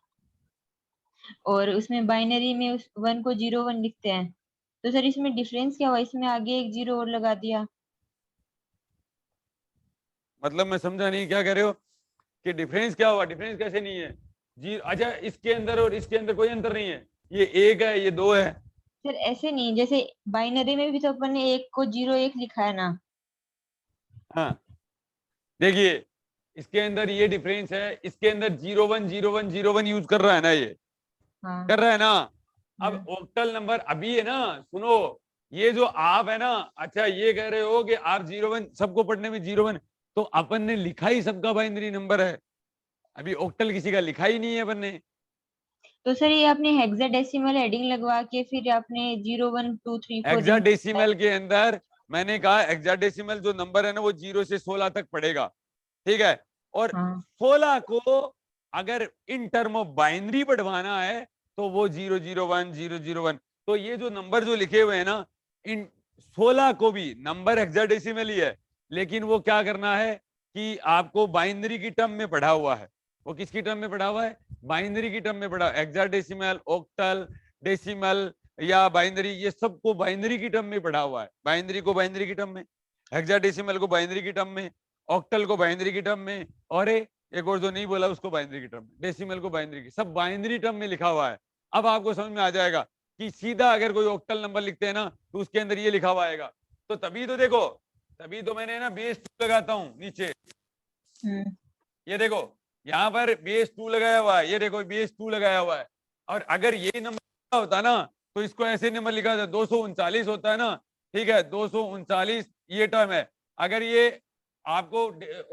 और उसमें बाइनरी में उस 1 को 0 1 लिखते हैं। तो सर इसमें डिफरेंस क्या हुआ, इसमें आगे एक 0 और लगा दिया। मतलब मैं समझा नहीं क्या कह रहे हो, कि डिफरेंस क्या हुआ, डिफरेंस कैसे नहीं है? जी अच्छा, इसके अंदर और इसके अंदर कोई अंतर नहीं है, ये 1 है ये 2 है। सर ऐसे नहीं, जैसे बाइनरी में भी तो अपन ने 1 को 0 1 लिखा है ना। हाँ देखिए, इसके अंदर ये डिफरेंस है, इसके अंदर 010101 यूज कर रहा है ना, ये हाँ। कर रहा है ना। अब हम्म। ऑक्टल नंबर अभी है ना, सुनो, ये जो आप है ना, अच्छा ये कह रहे हो कि आप 01 सबको पढ़ने में 01, तो अपन ने लिखा ही सबका बाइनरी नंबर है, अभी ऑक्टल किसी का लिखा ही नहीं है अपन ने। तो सर ये आपने हेक्साडेसिमल हेडिंग लगवा के फिर आपने 0 1 2 3 4 लिंक। हेक्साडेसिमल के अंदर मैंने कहा हेक्साडेसिमल जो नंबर है ना वो 0 से 16 तक पड़ेगा, ठीक है। और हाँ 16 को अगर इन टर्म ऑफ बाइनरी बढ़वाना है तो वो 001 001, तो ये जो नंबर जो लिखे हुए हैं ना, इन 16 को भी नंबर हेक्साडेसिमल ही है, लेकिन वो क्या करना है कि आपको बाइनरी की टर्म में पढ़ा हुआ है। वो किसकी टर्म में पढ़ा हुआ है? बाइनरी की टर्म में पढ़ा, हेक्साडेसिमल, ऑक्टल, डेसिमल या बाइनरी, ये सबको बाइनरी की टर्म में पढ़ा हुआ है। बाइनरी को बाइनरी की टर्म में, हेक्साडेसिमल को बाइनरी की टर्म में, ऑक्टल को बाइनरी की टर्म में, और एक और जो नहीं बोला उसको बाइनरी की टर्म में, डेसिमल को बाइनरी की, सब बाइनरी टर्म में लिखा हुआ है। अब आपको समझ में आ जाएगा कि सीधा अगर कोई ऑक्टल नंबर लिखते हैं ना तो उसके अंदर ये लिखा हुआ आएगा। तो तभी तो देखो, तभी तो मैंने ना बेस 2 लगाता हूँ नीचे, हम्म। ये देखो यहाँ पर बेस 2 लगाया हुआ है, ये देखो बेस 2 लगाया हुआ है। और अगर ये नंबर होता ना तो इसको ऐसे नंबर लिखा था, 239 होता है ना, ठीक है, 239 ये टर्म है। अगर ये आपको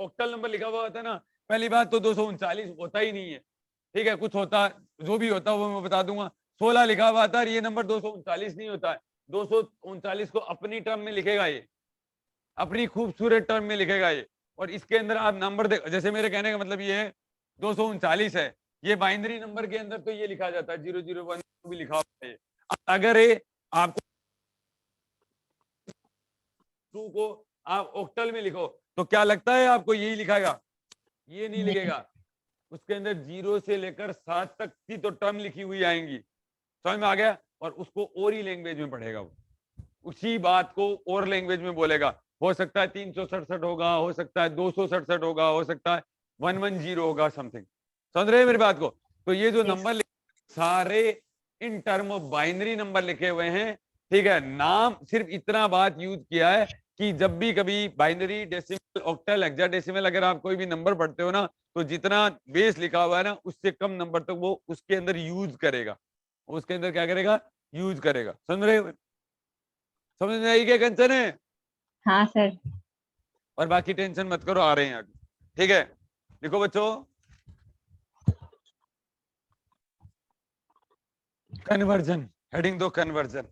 ऑक्टल नंबर लिखा हुआ होता ना, पहली बात तो 239 होता ही नहीं है, ठीक है, कुछ होता, जो भी होता वो मैं बता दूंगा। 16 लिखा हुआ था, ये नंबर 239 नहीं होता है, 239 को अपनी टर्म में लिखेगा ये, अपनी खूबसूरत टर्म में लिखेगा ये। और इसके अंदर आप नंबर देखो, जैसे मेरे कहने का मतलब ये है 239 है, ये बाइनरी नंबर के अंदर तो ये लिखा जाता है 001 भी लिखा होता है। अगर ये आपको 2 को आप ऑक्टल में लिखो तो क्या लगता है आपको यही लिखाएगा? ये नहीं नहीं। लिखेगा, उसके अंदर 0 से लेकर 7 तक की तो टर्म लिखी हुई आएंगी, समझ में आ गया? और उसको और ही लैंग्वेज में पढ़ेगा वो, उसी बात को और लैंग्वेज में बोलेगा। हो सकता है 367 होगा, हो सकता है 267 होगा, हो सकता है 110 होगा, समथिंग। समझ रहे हैं मेरी बात को? तो ये जो Yes. नंबर सारे इन टर्म ऑफ बाइनरी नंबर लिखे हुए हैं, ठीक है। नाम सिर्फ इतना बात यूज किया है कि जब भी कभी बाइनरी, डेसिमल, ऑक्टल, हेक्साडेसिमल अगर आप कोई भी नंबर पढ़ते हो ना, तो जितना बेस लिखा हुआ है ना उससे कम नंबर तक वो उसके अंदर यूज करेगा, उसके अंदर क्या करेगा? यूज करेगा। समझ रहे हो? समझ में आई क्या कंसर्न है? हाँ सर। और बाकी टेंशन मत करो, आ रहे हैं आगे, ठीक है। लिखो बच्चों, कन्वर्जन, हेडिंग दो कन्वर्जन।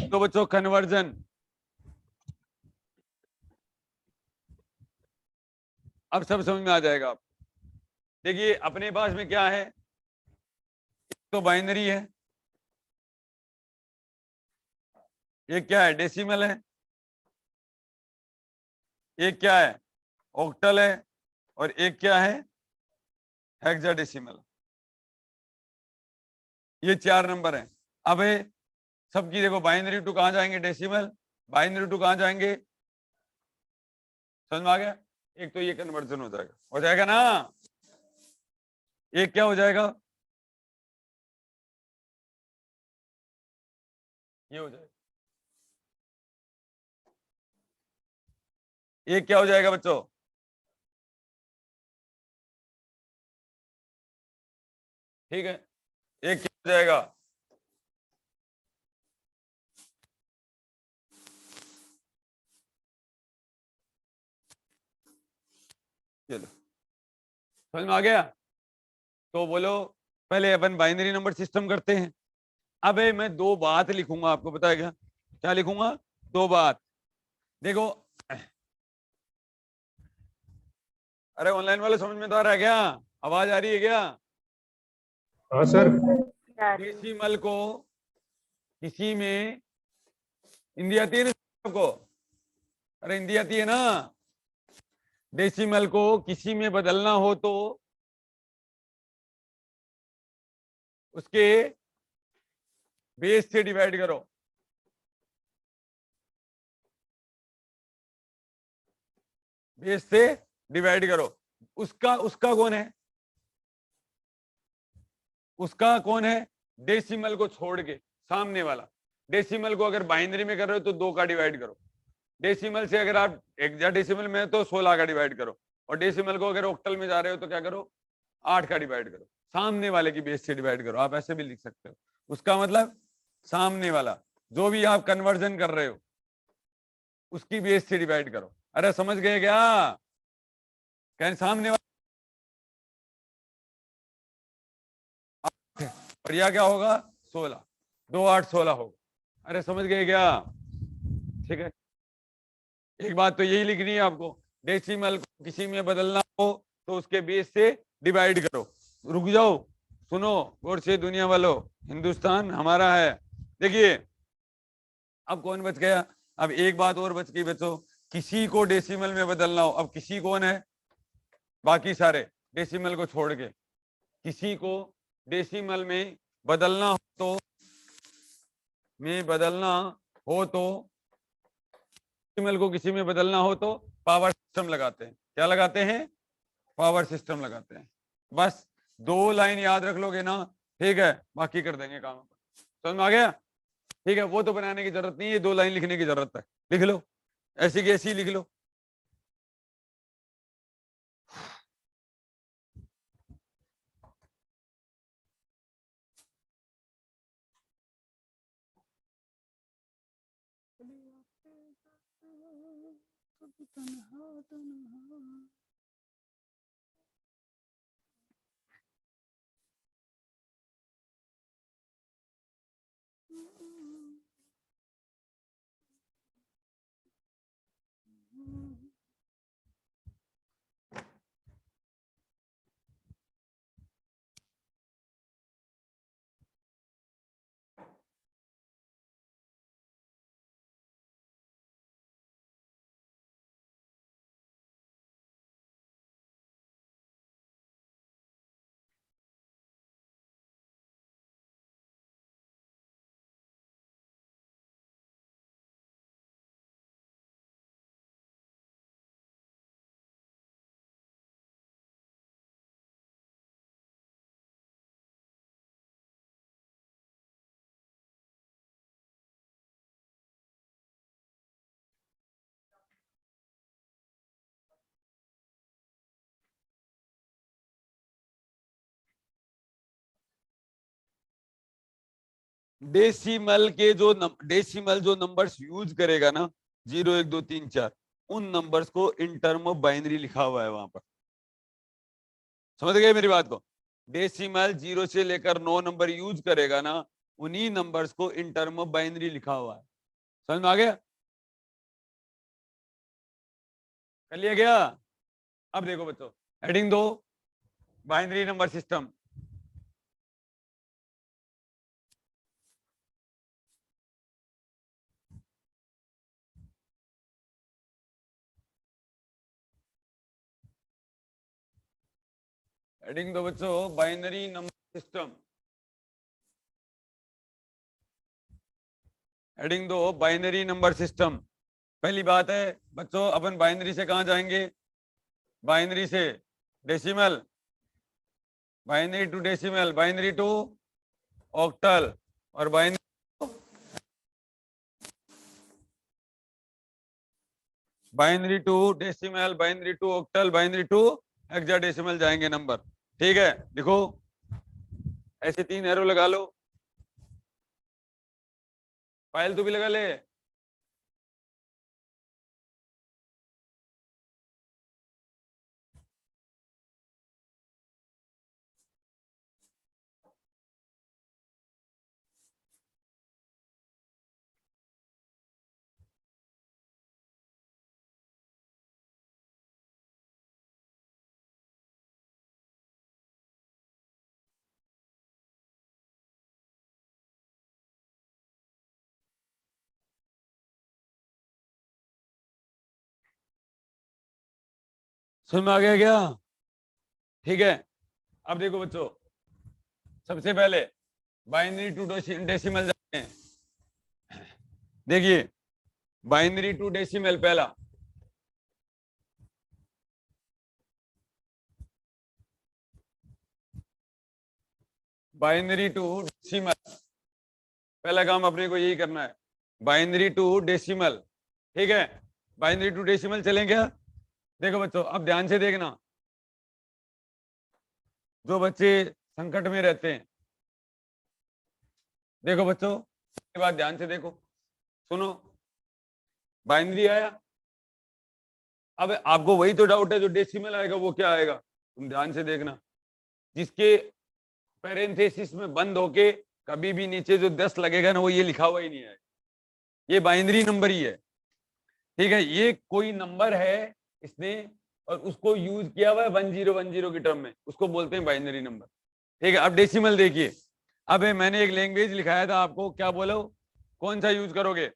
तो बच्चों कन्वर्जन, अब सब समझ में आ जाएगा आप। देखिए अपने पास में क्या है, तो बाइनरी है, ये क्या है? डेसिमल है, एक क्या है? ऑक्टल है, और एक क्या है? हेक्साडेसिमल। ये 4 नंबर हैं। अब सबकी देखो, बाइनरी टू कहां जाएंगे? डेसिमल। बाइनरी टू कहां जाएंगे? समझ में आ गया? एक तो ये कन्वर्जन हो जाएगा ना। एक क्या हो जाएगा? ये हो जाएगा। एक क्या हो जाएगा बच्चों? ठीक है, एक क्या हो जाएगा? चलो समझ में आ गया? तो बोलो, पहले अपन बाइनरी नंबर सिस्टम करते हैं। अब मैं 2 बात लिखूंगा, आपको पता है क्या क्या लिखूंगा? 2 बात। देखो, अरे ऑनलाइन वाले समझ में तो आ रहा है क्या? आवाज आ रही है क्या? हाँ सर। डेसिमल को किसी में हिंदी आती है ना सबको? अरे हिंदी आती है ना? डेसिमल को किसी में बदलना हो तो उसके बेस से डिवाइड करो। बेस से डिवाइड करो। उसका उसका कौन है? उसका कौन है? डेसिमल को छोड़ के सामने वाला। डेसिमल को अगर बाइनरी में कर रहे हो तो 2 का डिवाइड करो। डेसिमल से अगर आप हेक्साडेसिमल में तो 16 का डिवाइड करो, और डेसिमल को अगर ऑक्टल में जा रहे हो तो क्या करो? 8 का डिवाइड करो। सामने वाले की बेस से डिवाइड करो। आप ऐसे भी लिख सकते हो। उसका मतलब सामने वाला जो भी आप कन्वर्जन कर रहे हो उसकी बेस से डिवाइड करो। अरे समझ गए क्या? कहें सामने वाला, और यह क्या होगा? 16। 2 8 16 होगा। अरे समझ गए क्या? ठीक है, एक बात तो यही लिखनी है आपको, डेसिमल को किसी में बदलना हो तो उसके बेस से डिवाइड करो। रुक जाओ, सुनो गौर से दुनिया वालों, हिंदुस्तान हमारा है। देखिए अब कौन बच गया? अब एक बात और बच गई बच्चों, किसी को डेसिमल में बदलना हो। अब किसी कौन है? बाकी सारे डेसिमल को छोड़ के। किसी को डेसिमल में बदलना हो तो डेसिमल को किसी में बदलना हो तो पावर सिस्टम लगाते हैं। क्या लगाते हैं? पावर सिस्टम लगाते हैं। बस 2 लाइन याद रख लोगे ना, ठीक है, बाकी कर देंगे काम। समझ में आ गया? ठीक है, वो तो बनाने की जरूरत नहीं है, 2 लाइन लिखने की जरूरत है। लिख लो, ऐसी की ऐसी लिख लो। डेसिमल जो नंबर्स यूज करेगा ना, 0 1 2 3 4, उन नंबर्स को इन टर्म ऑफ बाइनरी लिखा हुआ है वहां पर। समझ गए मेरी बात को? डेसिमल 0 से लेकर 9 नंबर यूज करेगा ना, उन्हीं नंबर्स को इन टर्म ऑफ बाइनरी लिखा हुआ है। समझ में आ गया? कर लिया गया? अब देखो बच्चों, heading 2, binary number system. Heading 2 बच्चों, binary number system. Heading 2, binary number system. पहली बात है बच्चों, अपन बाइनरी से कहां जाएंगे? बाइनरी से decimal, binary to decimal, binary to octal, और binary to decimal, binary to octal, binary to hexadecimal जाएंगे नंबर। ठीक है, देखो ऐसे 3 एरो लगा लो। फाइल तो भी लगा ले। समझ में आ गया क्या? ठीक है, अब देखो बच्चों, सबसे पहले बाइनरी टू डेसिमल जाते हैं। देखिए, बाइनरी टू डेसिमल पहला, बाइनरी टू डेसिमल, पहला काम अपने को यही करना है, बाइनरी टू डेसिमल। ठीक है, बाइनरी टू डेसिमल चलें क्या? देखो बच्चों, अब ध्यान से देखना, जो बच्चे संकट में रहते हैं, देखो बच्चों, ये बात ध्यान से देखो, सुनो, बाइनरी आया, अब आपको वही तो डाउट है, जो डेसिमल आएगा वो क्या आएगा, तुम ध्यान से देखना, जिसके पैरेंथेसिस में बंद होके कभी भी नीचे जो 10 लगेगा ना, वो ये लिखा हुआ ही नहीं है, ये बाइनरी नंबर ही है। ठीक है, ये कोई नंबर है इसने और उसको यूज किया हुआ है 1010 की टर्म में, उसको बोलते हैं बाइनरी नंबर। ठीक है, अब डेसिमल देखिए, अब मैंने एक लैंग्वेज लिखाया था आपको, क्या बोलो, कौन सा यूज करोगे,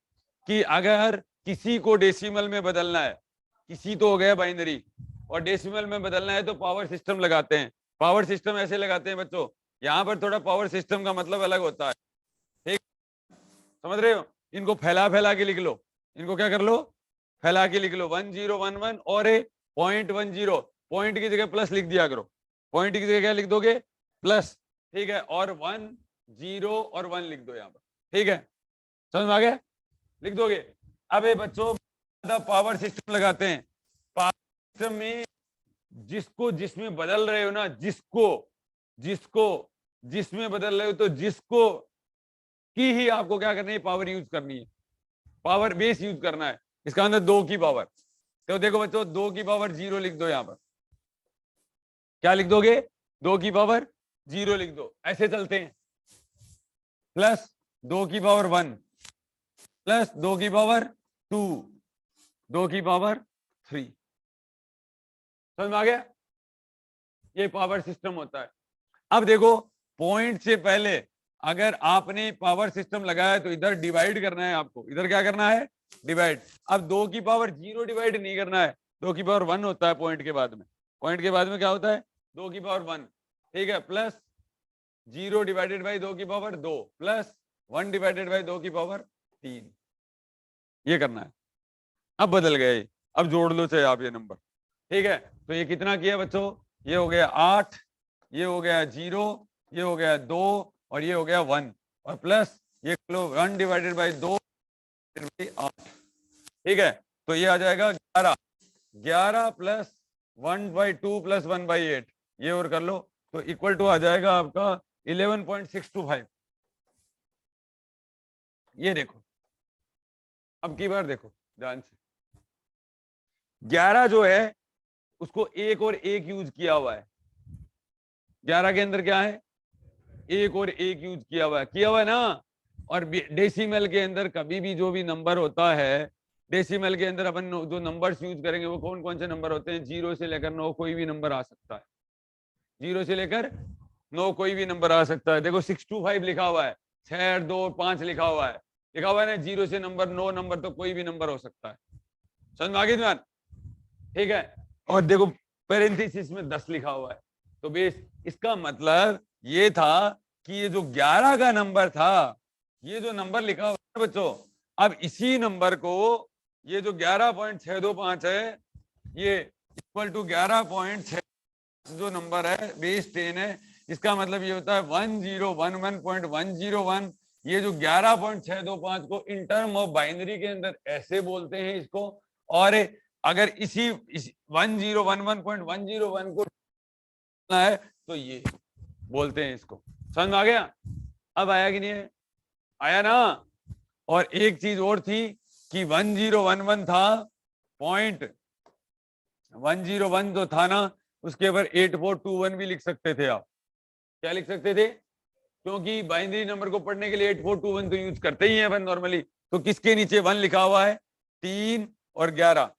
कि अगर किसी को डेसिमल में बदलना है, किसी तो हो गया बाइनरी, और डेसिमल में बदलना है तो पावर सिस्टम लगाते हैं। पावर सिस्टम ऐसे लगाते हैं बच्चों, यहाँ पर थोड़ा पावर सिस्टम का मतलब अलग होता है, ठीक, समझ रहे हो, इनको फैला फैला के लिख लो, इनको क्या कर लो, फैला के लिख लो, 1011 और 0.10, पॉइंट की जगह प्लस लिख दिया करो, पॉइंट की जगह क्या लिख दोगे, प्लस। ठीक है, और 1 0 और 1 लिख दो यहाँ पर। ठीक है, समझ में आ गया, लिख दोगे। अब ये बच्चों पावर सिस्टम लगाते हैं, पावर सिस्टम में जिसको जिसमें बदल रहे हो ना, जिसको जिसको जिसमें बदल रहे हो, तो जिसको की ही आपको क्या करनी है, पावर यूज करनी है, पावर बेस यूज करना है, इसका अंदर 2 की पावर। तो देखो बच्चों, 2 की पावर 0 लिख दो, यहां पर क्या लिख दोगे, 2 की पावर 0 लिख दो, ऐसे चलते हैं, प्लस 2 की पावर 1 प्लस 2 की पावर 2, 2 की पावर 3। समझ में आ गया, ये पावर सिस्टम होता है। अब देखो, पॉइंट से पहले अगर आपने पावर सिस्टम लगाया है तो इधर डिवाइड करना है आपको, इधर क्या करना है, डिवाइड। अब 2 की पावर 0 डिवाइड नहीं करना है, 2 की पावर 1 होता है पॉइंट के बाद में, पॉइंट के बाद में क्या होता है, 2 की पावर 1। ठीक है, प्लस 0 डिवाइडेड बाई 2 की पावर 2 प्लस 1 डिवाइडेड बाई 2 की पावर 3, ये करना है। अब बदल गए, अब जोड़ लो चाहे आप ये नंबर। ठीक है, तो ये कितना किया बच्चों, ये हो गया 8, ये हो गया 0, ये हो गया 2 और ये हो गया 1, और प्लस ये लो 1 डिवाइडेड बाई 2 8। ठीक है, तो ये आ जाएगा 11, 11 प्लस 1/2 प्लस 1/8, ये और कर लो, तो इक्वल टू आ जाएगा आपका 11.625। ये देखो, अब की बार देखो ध्यान से, 11 जो है उसको एक और एक यूज किया हुआ है, 11 के अंदर क्या है, एक और एक यूज किया हुआ है ना। और डेसिमल के अंदर कभी भी जो भी नंबर होता है, डेसिमल के अंदर अपन जो नंबर्स यूज करेंगे वो कौन कौन से नंबर होते हैं, 0 से लेकर 9 कोई भी नंबर आ सकता है, 0 से लेकर 9 कोई भी नंबर आ सकता है। देखो 625 लिखा हुआ है, 6 8 2 5 लिखा हुआ है ना, 0 से नंबर 9 नंबर तो कोई भी नंबर हो सकता है, समझ में आ गई। ठीक है, और देखो पैरेंथेसिस में 10 लिखा हुआ है, तो बेस इसका मतलब ये था कि ये जो 11 का नंबर था, ये जो नंबर लिखा हुआ है बच्चों, अब इसी नंबर को ये जो 11.625 है, ये इक्वल टू 11.6 जो नंबर है बेस 10 है, इसका मतलब ये होता है 1011.101। ये जो 11.625 को इन टर्म ऑफ बाइनरी के अंदर ऐसे बोलते हैं इसको, और अगर इसी 1011.101 को है तो ये बोलते हैं इसको। समझ में आ गया, अब आया कि नहीं है, आया ना। और एक चीज और थी कि 1011 था, पॉइंट 101 जो था ना, उसके ऊपर 8421 भी लिख सकते थे आप। क्या लिख सकते थे, क्योंकि बाइनरी नंबर को पढ़ने के लिए 8421 तो यूज करते ही हैं अपन नॉर्मली। तो किसके नीचे 1 लिखा हुआ है, 3 और 11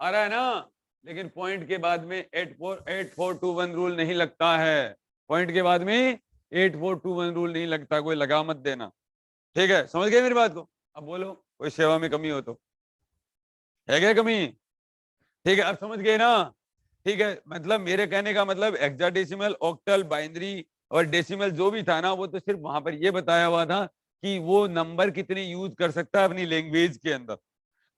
आ रहा है ना, लेकिन पॉइंट के बाद में 8421 रूल नहीं लगता है, पॉइंट के बाद में 8421 रूल नहीं लगता, कोई लगा मत देना। ठीक है, समझ गए मेरी बात को। अब बोलो कोई सेवा में कमी हो तो, है क्या कमी, ठीक है, अब समझ गए ना? ठीक है, मतलब मेरे कहने का मतलब हेक्साडेसिमल, ऑक्टल, बाइनरी और डेसिमल जो भी था ना, वो तो सिर्फ वहां पर ये बताया हुआ था कि वो नंबर कितने यूज कर सकता है अपनी लैंग्वेज के अंदर।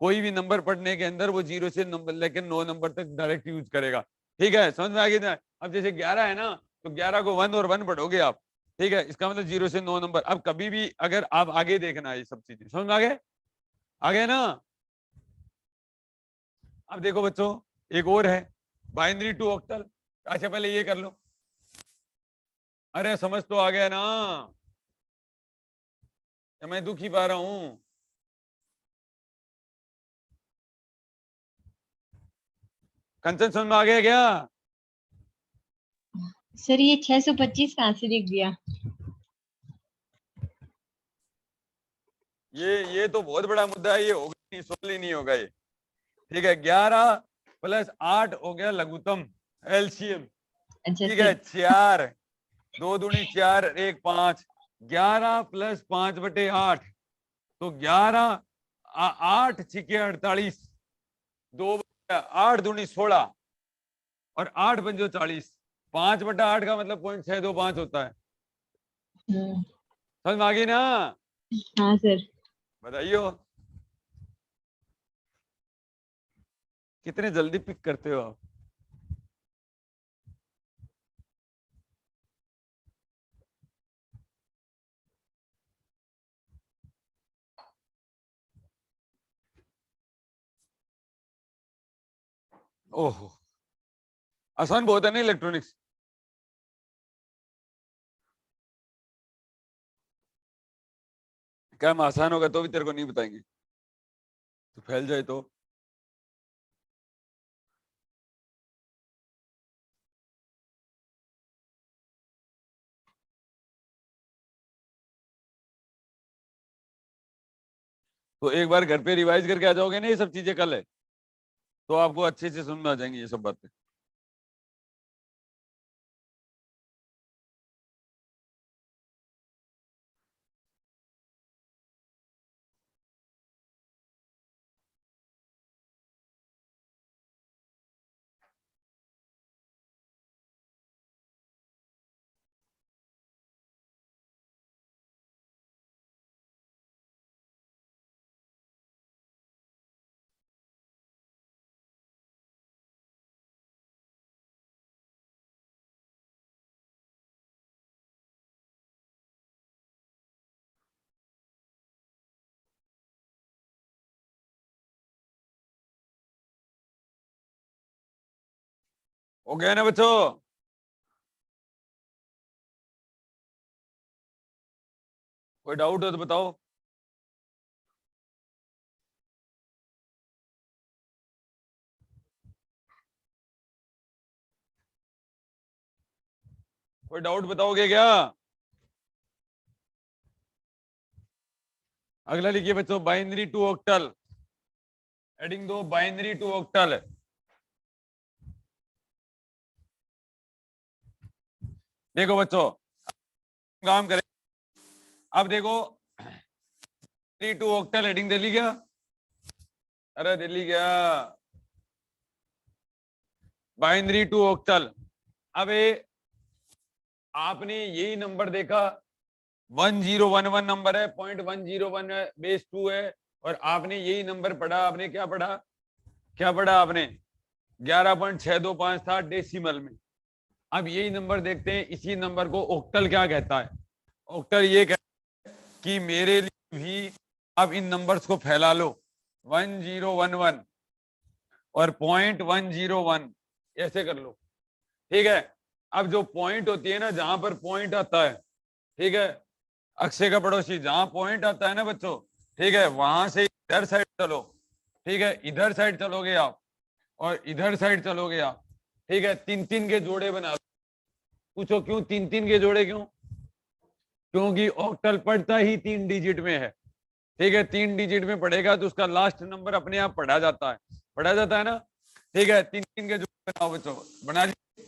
कोई भी नंबर पढ़ने के अंदर वो 0 से नंबर लेकिन 9 नंबर तक डायरेक्ट यूज करेगा। ठीक है, समझ में आ गया ना? अब जैसे 11 है ना, तो 11 को 1 और 1 पढ़ोगे आप। ठीक है, इसका मतलब 0 से 9 नंबर। अब कभी भी अगर आप आगे देखना, ये सब चीजें समझ में आ गए ना? अब देखो बच्चों, एक और है बाइनरी टू ऑक्टल। अच्छा पहले ये कर लो। अरे समझ तो आ गया ना? या मैं दुख ही पा रहा हूं? कंचन समझ में आ गया क्या? सर ये 625 कहाँ से लिख दिया? ये तो बहुत बड़ा मुद्दा है, ये होगा नहीं, सोल्व ही नहीं होगा ये। ठीक है, 11 प्लस 8 हो गया लघुत्तम एलसीएम। अच्छा ठीक है, सर। 4 2 दूनी 4 1 5, 11 प्लस 5/8 तो 11, 8 छिके 48, 2 8 दूनी 16 और 8 पंजो 40। 5/8 का मतलब 0.625 होता है। समझ में आ गई ना? हाँ सर। बताइयो, कितने जल्दी पिक करते हो आप? ओहो, आसान बहुत है ना इलेक्ट्रॉनिक्स? क्या हम आसान होगा तो भी तेरे को नहीं बताएंगे? तो फैल जाए तो? तो एक बार घर पे रिवाइज करके आ जाओगे ना ये सब चीजें कल है, तो आपको अच्छे से समझ में आ जाएंगी ये सब बातें। हो गया ना बच्चों? कोई डाउट हो तो बताओ। कोई डाउट बताओगे क्या? अगला लिखिए बच्चों, बाइनरी टू ऑक्टल। हेडिंग दो, बाइनरी टू ऑक्टल। देखो बच्चों, काम करें। अब देखो, टू ऑक्टल हेडिंग दे ली क्या? अरे दे ली क्या? Binary to octal. अब आपने यही नंबर देखा, 1011 नंबर है, 0.101 है, बेस 2 है, और आपने यही नंबर पढ़ा। आपने क्या पढ़ा? क्या पढ़ा आपने? 11.625 था डेसिमल में। अब यही नंबर देखते हैं, इसी नंबर को ऑक्टल क्या कहता है? ऑक्टल ये कहता है कि मेरे लिए भी आप इन नंबर्स को फैला लो, 1011 और 0.101 ऐसे कर लो। ठीक है, अब जो पॉइंट होती है ना, जहां पर पॉइंट आता है, ठीक है, अक्षय का पड़ोसी, जहां पॉइंट आता है ना बच्चों, ठीक है, वहां से इधर साइड चलो। ठीक है, इधर साइड चलोगे आप और इधर साइड चलोगे आप। ठीक है, 3-3 के जोड़े बना लो। पूछो क्यों 3-3 के जोड़े क्यों? क्योंकि ऑक्टल पढ़ता ही 3 डिजिट में है। ठीक है, 3 डिजिट में पढ़ेगा तो उसका लास्ट नंबर अपने आप पढ़ा जाता है, पढ़ा जाता है ना? ठीक है, 3-3 के जोड़े बनाओ बच्चों, बना लीजिए।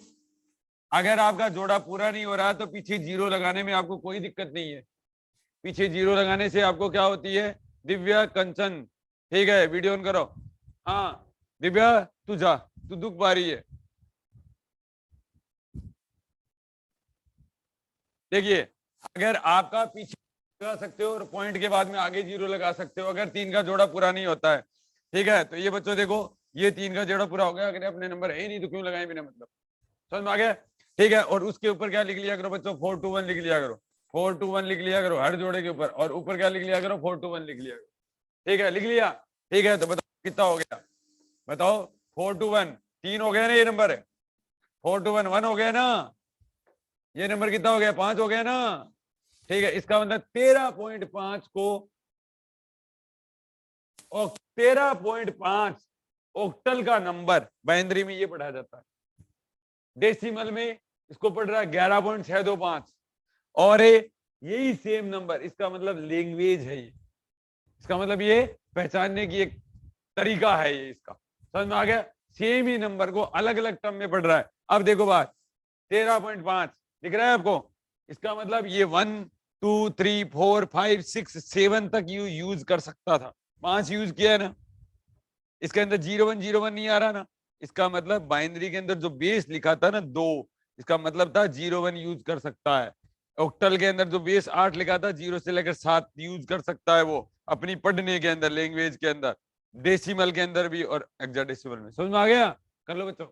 अगर आपका जोड़ा पूरा नहीं हो रहा तो पीछे जीरो लगाने में आपको कोई दिक्कत नहीं है। पीछे जीरो लगाने से आपको क्या होती है? दिव्या, कंचन, ठीक है, वीडियो ऑन करो। हाँ, दिव्या तू जा, तू दुख पा रही है। देखिए अगर आपका पीछे लगा सकते हो और पॉइंट के बाद में आगे जीरो लगा सकते हो अगर तीन का जोड़ा पूरा नहीं होता है, ठीक है। तो ये बच्चों देखो ये तीन का जोड़ा पूरा हो गया, अगर अपने नंबर है ही नहीं तो क्यों लगाए बिना मतलब, समझ में आ गया, ठीक है। और उसके ऊपर क्या लिख लिया करो बच्चों, 421 लिख लिया करो, 421 लिख लिया करो हर जोड़े के ऊपर, और ऊपर क्या लिख लिया करो, 421 लिख लिया करो, ठीक है। लिख लिया, ठीक है। तो बताओ कितना हो गया, बताओ 421 तीन हो गया ना, ये नंबर है 421 1 हो गया ना, ये नंबर कितना हो गया 5 हो गया ना, ठीक है। इसका मतलब 13.5 को और 13.5 ऑक्टल का नंबर बाइनरी में ये पढ़ा जाता है, डेसिमल में इसको पढ़ रहा है 11.625, और यही सेम नंबर इसका मतलब लैंग्वेज है ये, इसका मतलब ये पहचानने की एक तरीका है ये, इसका समझ में आ गया। सेम ही नंबर को अलग अलग टर्म में पढ़ रहा है। अब देखो बात 13.5 दिख रहा है आपको, इसका मतलब ये 1 2 3 4 5 6 7 तक यू यूज कर सकता था, 5 यूज किया है ना, इसके अंदर 0101 नहीं आ रहा ना, इसका मतलब बाइनरी के अंदर जो बेस लिखा था ना 2, इसका मतलब था 01 यूज कर सकता है। ऑक्टल के अंदर जो बेस 8 लिखा था 0 से लेकर 7 यूज कर सकता है वो अपनी पढ़ने के अंदर, लैंग्वेज के अंदर, डेसिमल के अंदर भी और हेक्साडेसिमल में। समझ में आ गया, कर लो बच्चों।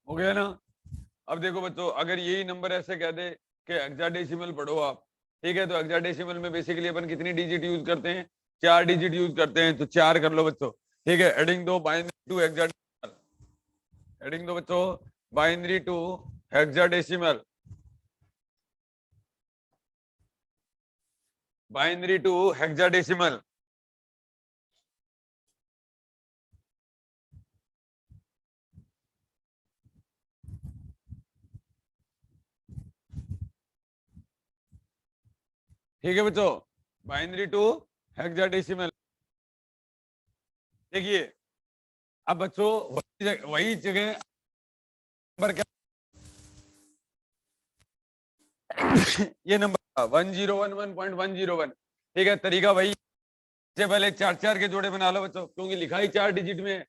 हो गया ना। अब देखो बच्चों अगर यही नंबर ऐसे कह दे कि हेक्साडेसिमल पढ़ो आप, ठीक है, तो हेक्साडेसिमल में बेसिकली अपन कितनी डिजिट यूज करते हैं, 4 डिजिट यूज करते हैं, तो 4 कर लो बच्चों, ठीक है। एडिंग दो बाइनरी टू हेक्साडेसिमल, एडिंग दो बच्चों binary to hexadecimal, binary to hexadecimal, ठीक है बच्चों, बाइनरी टू हेक्साडेसिमल। देखिए अब बच्चों वही जगह नंबर क्या ये नंबर 1011.101, ठीक है। तरीका वही से पहले 4 के जोड़े बना लो बच्चों, क्योंकि लिखा ही 4 डिजिट में है,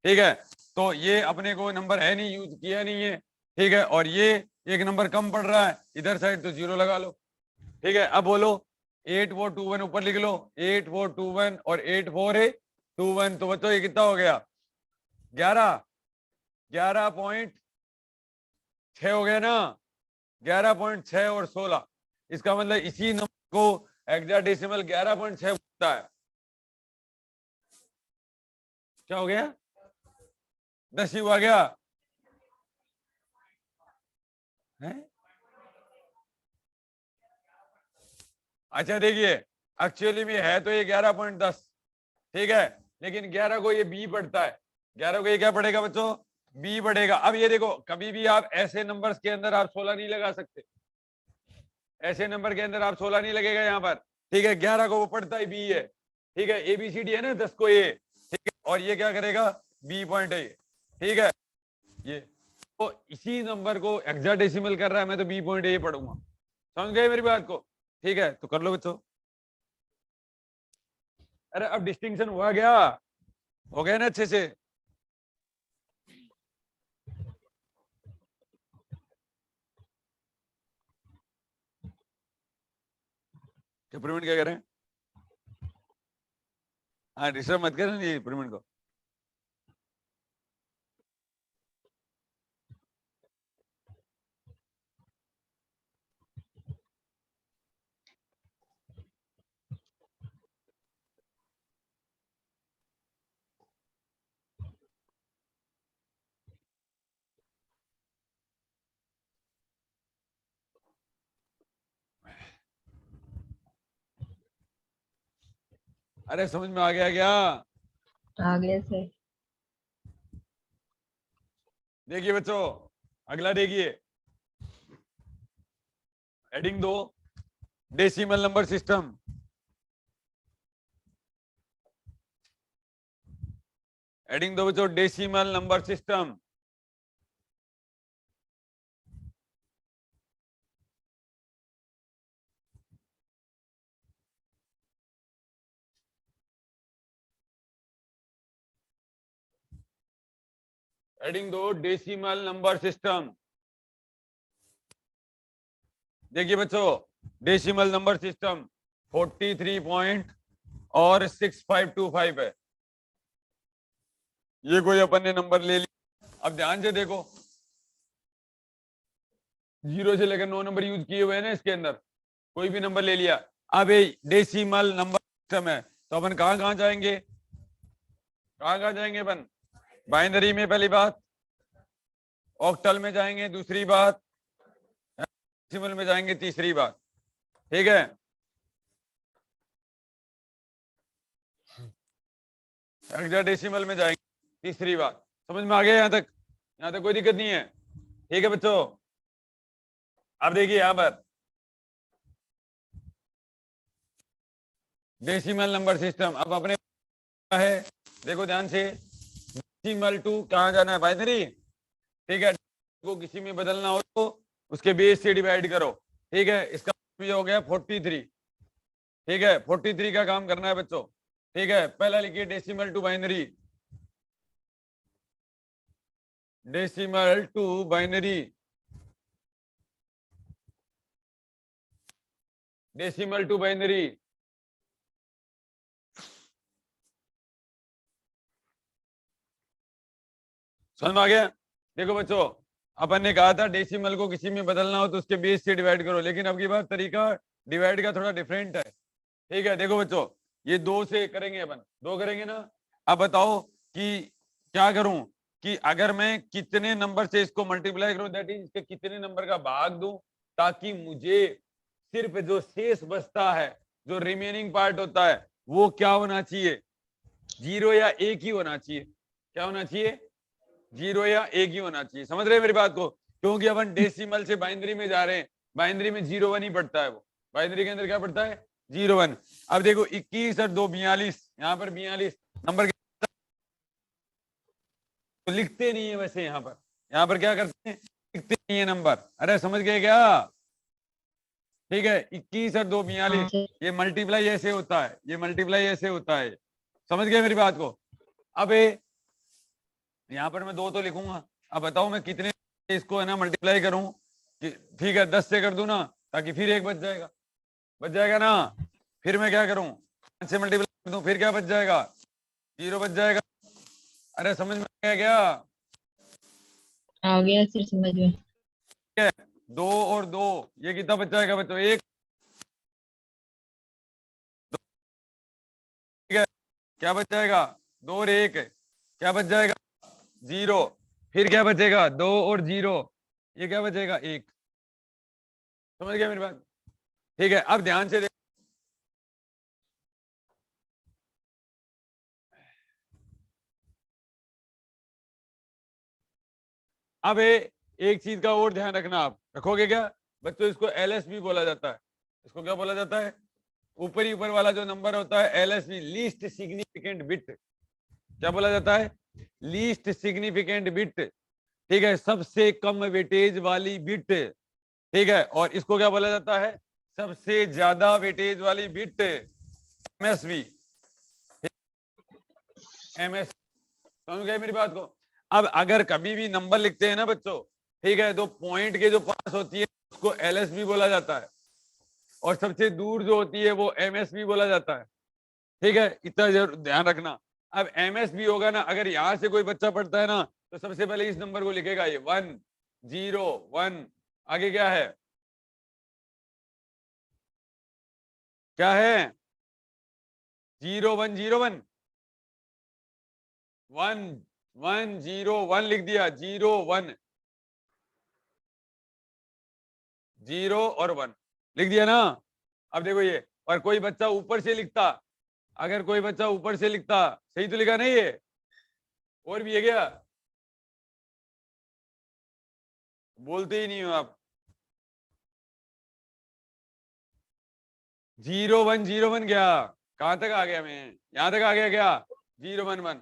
ठीक है। तो ये अपने को नंबर है नहीं, यूज किया नहीं है, ठीक है। और ये एक नंबर कम पड़ रहा है इधर साइड, तो 0 लगा लो, ठीक है। अब बोलो 8421 ऊपर लिख लो, 8421 और 8421, तो बच्चों ये कितना हो गया 11, 11.6 हो गया ना, 11.6 और 16, इसका मतलब इसी नंबर को हेक्साडेसिमल 11.6 बोलता है। क्या हो गया 10 ही हुआ गया है? अच्छा देखिए एक्चुअली में है तो ये 11.10, ठीक है, लेकिन 11 को ये बी पढ़ता है, 11 को ये क्या पढ़ेगा बच्चों, बी पढ़ेगा। अब ये देखो कभी भी आप ऐसे नंबर्स के अंदर आप 16 नहीं लगा सकते, ऐसे नंबर के अंदर आप 16 नहीं लगेगा यहाँ पर, ठीक है। 11 को वो पढ़ता ही बी है, ठीक है, ABCD है ना 10 को ये, ठीक है, और ये क्या करेगा बी पॉइंट है, ठीक है। ये तो इसी नंबर को हेक्साडेसिमल कर रहा है, मैं तो बी पॉइंट ए पढ़ूंगा, समझ गए मेरी बात को, ठीक है। तो कर लो बच्चों, अरे अब डिस्टिंक्शन हुआ क्या, हो गया ना अच्छे से। क्या प्रवीण क्या कह रहे हैं? हाँ डिस्टर्ब मत करें ये प्रवीण को। अरे समझ में आ गया क्या? आ गया सर। देखिए बच्चों, अगला देखिए, heading 2, decimal number system. Heading 2 बच्चों, decimal number system. Heading 2, decimal number system. देखिए बच्चों, डेसिमल नंबर सिस्टम 43 पॉइंट और 6525 है। ये कोई अपन ने नंबर ले लिया। अब ध्यान से देखो, 0 से लेकर 9 नंबर यूज किए हुए हैं ना इसके अंदर, कोई भी नंबर ले लिया। अब ये डेसिमल नंबर सिस्टम है, तो अपन कहां कहां जाएंगे, कहां कहां जाएंगे अपन? बाइनरी में पहली बात, ऑक्टल में जाएंगे दूसरी बात, डेसिमल में जाएंगे तीसरी बात। ठीक है, हेक्साडेसिमल में जाएंगे तीसरी बात। समझ में आ गया यहाँ तक? यहाँ तक कोई दिक्कत नहीं है? ठीक है बच्चों, अब देखिए यहाँ पर डेसिमल नंबर सिस्टम। अब अपने है, देखो ध्यान से, डेसिमल टू कहाँ जाना है? बाइनरी। ठीक है, को किसी में बदलना हो तो उसके बेस से डिवाइड करो। ठीक है, इसका ये हो गया 43। ठीक है, 43 का काम करना है बच्चों। ठीक है, पहला लिखिए decimal to binary, decimal to binary, decimal to binary. समझ में आ गया? देखो बच्चों, अपन ने कहा था डेसिमल को किसी में बदलना हो तो उसके बेस से डिवाइड करो, लेकिन अब की बार तरीका डिवाइड का थोड़ा डिफरेंट है। ठीक है, देखो बच्चों, ये 2 से करेंगे अपन, 2 करेंगे ना। अब बताओ कि क्या करूं, कि अगर मैं कितने नंबर से इसको मल्टीप्लाई करूं, दैट इज इसके कितने नंबर का भाग दूं, ताकि मुझे सिर्फ जो शेष बचता है, जो रिमेनिंग पार्ट होता है, वो क्या होना चाहिए? 0 या 1 ही होना चाहिए। क्या होना चाहिए? 0 या 1 ही होना चाहिए। समझ रहे हैं मेरी बात को? क्योंकि अपन डेसिमल से बाइनरी में जा रहे हैं, बाइनरी में 0 1 ही पड़ता है, वो बाइनरी के अंदर क्या पड़ता है? 0 1। अब देखो 21 और 2 42, यहाँ पर 42 नंबर तो लिखते नहीं है वैसे, यहाँ पर क्या करते हैं? लिखते नहीं है नंबर। अरे समझ गए क्या? ठीक है, 21 और 2 हाँ 42, सर। ये मल्टीप्लाई ऐसे होता है, ये मल्टीप्लाई ऐसे होता है। समझ गए मेरी बात को? अब यहाँ पर मैं 2 तो लिखूंगा। अब बताओ मैं कितने इसको है ना मल्टीप्लाई करूं? ठीक है, 10 से कर दूं ना, ताकि फिर 1 बच जाएगा ना। फिर मैं क्या करूं? 5 से मल्टीप्लाई कर दूं, फिर क्या बच जाएगा? 0 बच जाएगा। अरे समझ में आ गया क्या? आ गया सर समझ में। ठीक है, 2 और 2, ये कितना बच जाएगा बच्चों? 1। ठीक है, क्या बच जाएगा? 2 और 1, क्या बच जाएगा? 0। फिर क्या बचेगा? 2 और 0, ये क्या बचेगा? 1। समझ गया मेरी बात? ठीक है, अब ध्यान से अब एक चीज का और ध्यान रखना, आप रखोगे क्या बच्चों? इसको एलएस भी बोला जाता है। इसको क्या बोला जाता है? ऊपर वाला जो नंबर होता है एलएसबी, लीस्ट सिग्निफिकेंट बिट। क्या बोला जाता है? Least significant bit. ठीक है, सबसे कम वेटेज वाली बिट। ठीक है, और इसको क्या बोला जाता है? सबसे ज्यादा वेटेज वाली बिट, एमएसबी। एमएस, समझ गए मेरी बात को? अब अगर कभी भी नंबर लिखते हैं ना बच्चों, ठीक है, तो पॉइंट के जो पास होती है उसको एलएसबी बोला जाता है। और सबसे दूर जो होती है वो MSB बोला जाता है। ठीक है, इतना जरूर ध्यान रखना। अब MSB होगा ना, अगर यहां से कोई बच्चा पढ़ता है ना तो सबसे पहले इस नंबर को लिखेगा, ये 1 0 1। आगे क्या है, क्या है, 0 1 0 1 1 1 0 1 लिख दिया, 0 1 0 और 1 लिख दिया ना। अब देखो ये, और कोई बच्चा ऊपर से लिखता, अगर कोई बच्चा ऊपर से लिखता, सही तो लिखा नहीं ये, और भी है क्या, बोलते ही नहीं हो आप। 0 1 0 1 क्या, कहां तक आ गया मैं, यहां तक आ गया क्या, 0 1 1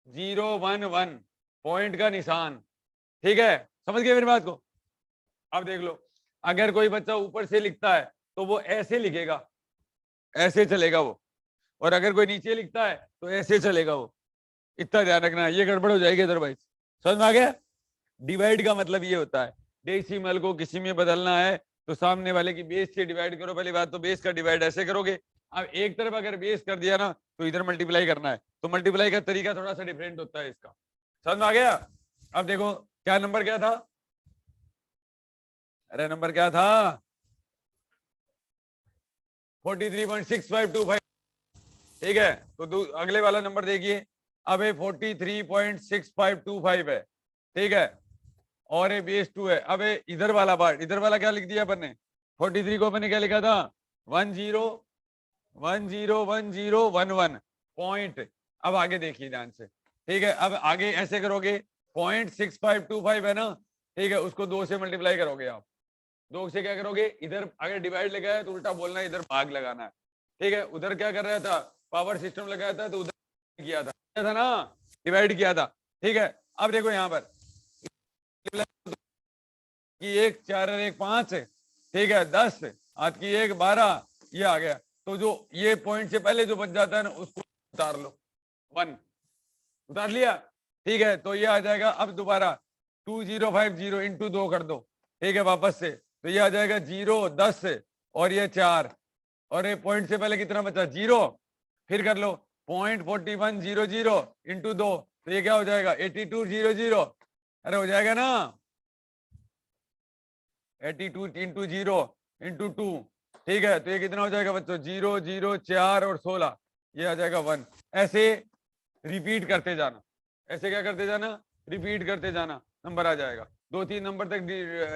0 1 1 पॉइंट का निशान। ठीक है, समझ गए मेरी बात को। अब देख लो, अगर कोई बच्चा ऊपर से लिखता है तो वो ऐसे लिखेगा, ऐसे चलेगा वो, और अगर कोई नीचे लिखता है तो ऐसे चलेगा वो। इतना ध्यान रखना, ये गड़बड़ हो जाएगी अदरवाइज। समझ में आ गया। डिवाइड का मतलब ये होता है, डेसिमल को किसी में बदलना है तो सामने वाले की बेस से डिवाइड करो। पहली बात तो बेस का डिवाइड ऐसे करोगे। अब एक तरफ अगर बेस कर दिया ना तो इधर मल्टीप्लाई करना है, तो मल्टीप्लाई का तरीका थोड़ा सा डिफरेंट होता है इसका। समझ में आ गया। अब देखो क्या नंबर क्या था, अरे नंबर क्या था, 43.6525। ठीक है, तो अगले वाला नंबर देखिए। अब ये 43.6525 है। ठीक है, और ये बेस 2 है। अब ये इधर वाला पार्ट, इधर वाला क्या लिख दिया अपन ने, 43 को अपन ने क्या लिखा था, 1 0 1 0 1 0 1 1 पॉइंट। अब आगे देखिए ध्यान से। ठीक है, अब आगे ऐसे करोगे, 0.6525 है ना, ठीक है, उसको 2 से मल्टीप्लाई करोगे आप। 2 से क्या करोगे, इधर अगर डिवाइड लगाया है तो उल्टा बोलना है, इधर भाग लगाना है। ठीक है, उधर क्या कर रहा था, पावर सिस्टम लगाया था तो उधर किया था ना, डिवाइड किया था। ठीक है, अब देखो यहाँ पर कि 1 4 और 1 5, ठीक है, 10, हाथ की 1 12, ये आ गया। तो जो ये पॉइंट से पहले जो बच जाता है ना उसको उतार लो, 1 उतार लिया। ठीक है, तो ये आ जाएगा। अब दोबारा 2050 इंटू 2 कर दो। ठीक है, वापस से, तो ये आ जाएगा 0 10 और ये 4, और ये पॉइंट से पहले कितना बचा, 0। फिर कर लो 0.4100 इंटू 2, तो ये क्या हो जाएगा, 8200। अरे हो जाएगा ना, 82 इंटू 0 इंटू 2। ठीक है, तो ये कितना हो जाएगा बच्चों, 0 0 4 और 16, ये आ जाएगा 1। ऐसे रिपीट करते जाना, ऐसे क्या करते जाना, रिपीट करते जाना, नंबर आ जाएगा। 2-3 नंबर तक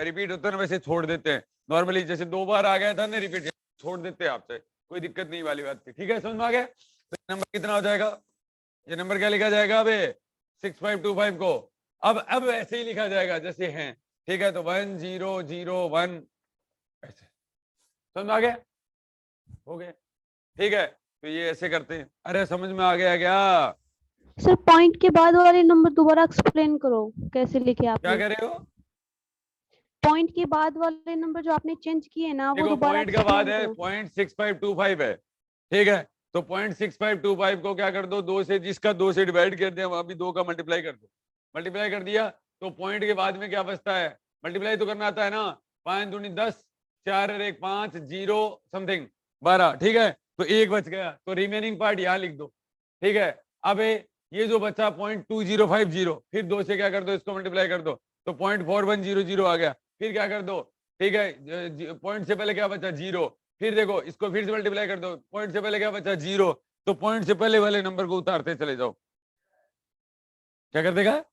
रिपीट होता है ना, वैसे छोड़ देते हैं नॉर्मली, जैसे 2 बार आ गया था ना रिपीट, छोड़ देते हैं आपसे, कोई दिक्कत नहीं वाली बात थी। ठीक है, समझ में आ गया। तो नंबर कितना हो जाएगा, ये नंबर क्या लिखा जाएगा, अब 6525 को अब ऐसे ही लिखा जाएगा जैसे हैं। ठीक है, तो 1 0 0 1 ऐसे, समझ में आ गया, हो गया। ठीक है, तो ये ऐसे करते हैं। अरे समझ में आ गया क्या, सर पॉइंट के बाद वाले नंबर दोबारा एक्सप्लेन करो, कैसे लिखे क्या आपने? कह रहे हो, पॉइंट के बाद वाले नंबर जो आपने चेंज किए ना, वो देखो दोबारा पॉइंट का बाद एक्सप्लेन है करो। 0.6525 है। ठीक है, तो 0.6525 को क्या कर दो, 2 से, जिसका 2 से डिवाइड कर दिया वहां भी 2 का मल्टीप्लाई कर दो। मल्टीप्लाई कर दिया तो पॉइंट के बाद में क्या बचता है, मल्टीप्लाई तो करना आता है ना, 5 दूनी 10, 4 और 1 5, 0 समथिंग 12। ठीक है, तो 1 बच गया, तो रिमेनिंग पार्ट यहाँ लिख दो। ठीक है, अब ये जो बचा 0.2050, फिर 2 से क्या कर दो, इसको मल्टीप्लाई कर दो, तो 0.4100 आ गया। फिर क्या कर दो, ठीक है, पॉइंट से पहले क्या बचा, 0। फिर देखो इसको फिर से मल्टीप्लाई कर दो, पॉइंट से पहले क्या बचा, 0, तो पॉइंट से पहले वाले नंबर को उतारते चले जाओ। क्या कर देगा,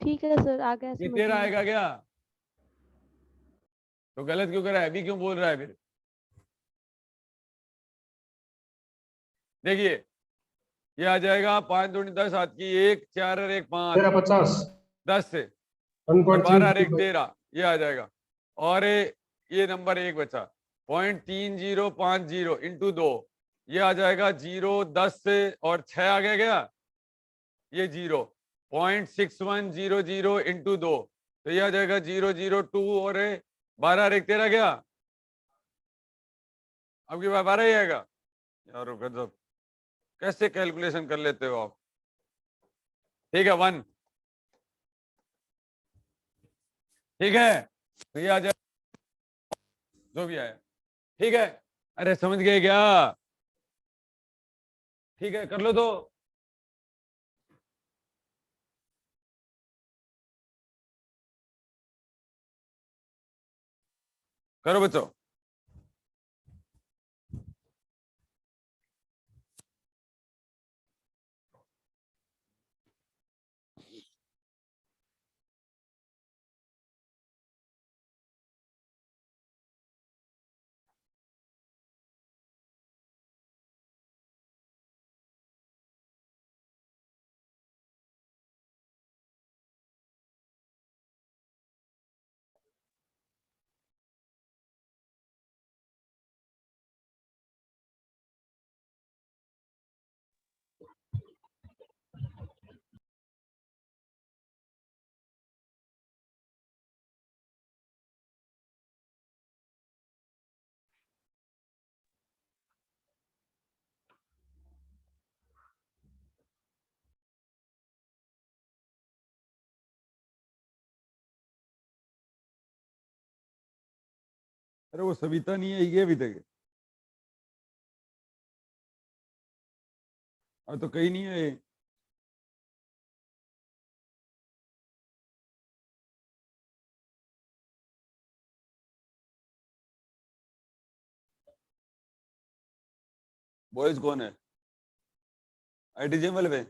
ठीक है सर, आ गया ये समझ तेरा में। आएगा क्या, तो गलत क्यों कर रहा है, अभी क्यों बोल रहा है फिर। देखिए ये आ जाएगा 5 दूनी 10, हाथ की 1 4 और 1 5, 1350 10 से, और 12 और 1 1.325 13, ये आ जाएगा। और ये नंबर 1 बचा 0.3050 इंटू 2, ये आ जाएगा 0 10 से और 6 आ गया क्या, ये 0.6100 इंटू 2, तो ये आ जाएगा 002 और 12 और 1 13 क्या, अब की बार 12 ही आएगा। यार गजब, कैसे कैलकुलेशन कर लेते हो आप। ठीक है, 1, ठीक है, तो ये आ जाए जो भी आया। ठीक है, अरे समझ गए क्या? ठीक है, कर लो तो। करो बच्चों। अरे वो सविता नहीं आई है अभी तक? अब तो कहीं नहीं है। बॉयज कौन है आईटीजेमएल पे?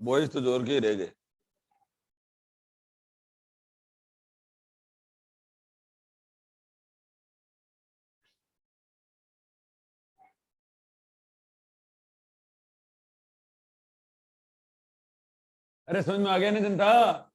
बॉयज तो जोर के ही रह गए। अरे समझ में आ गया ना जनता?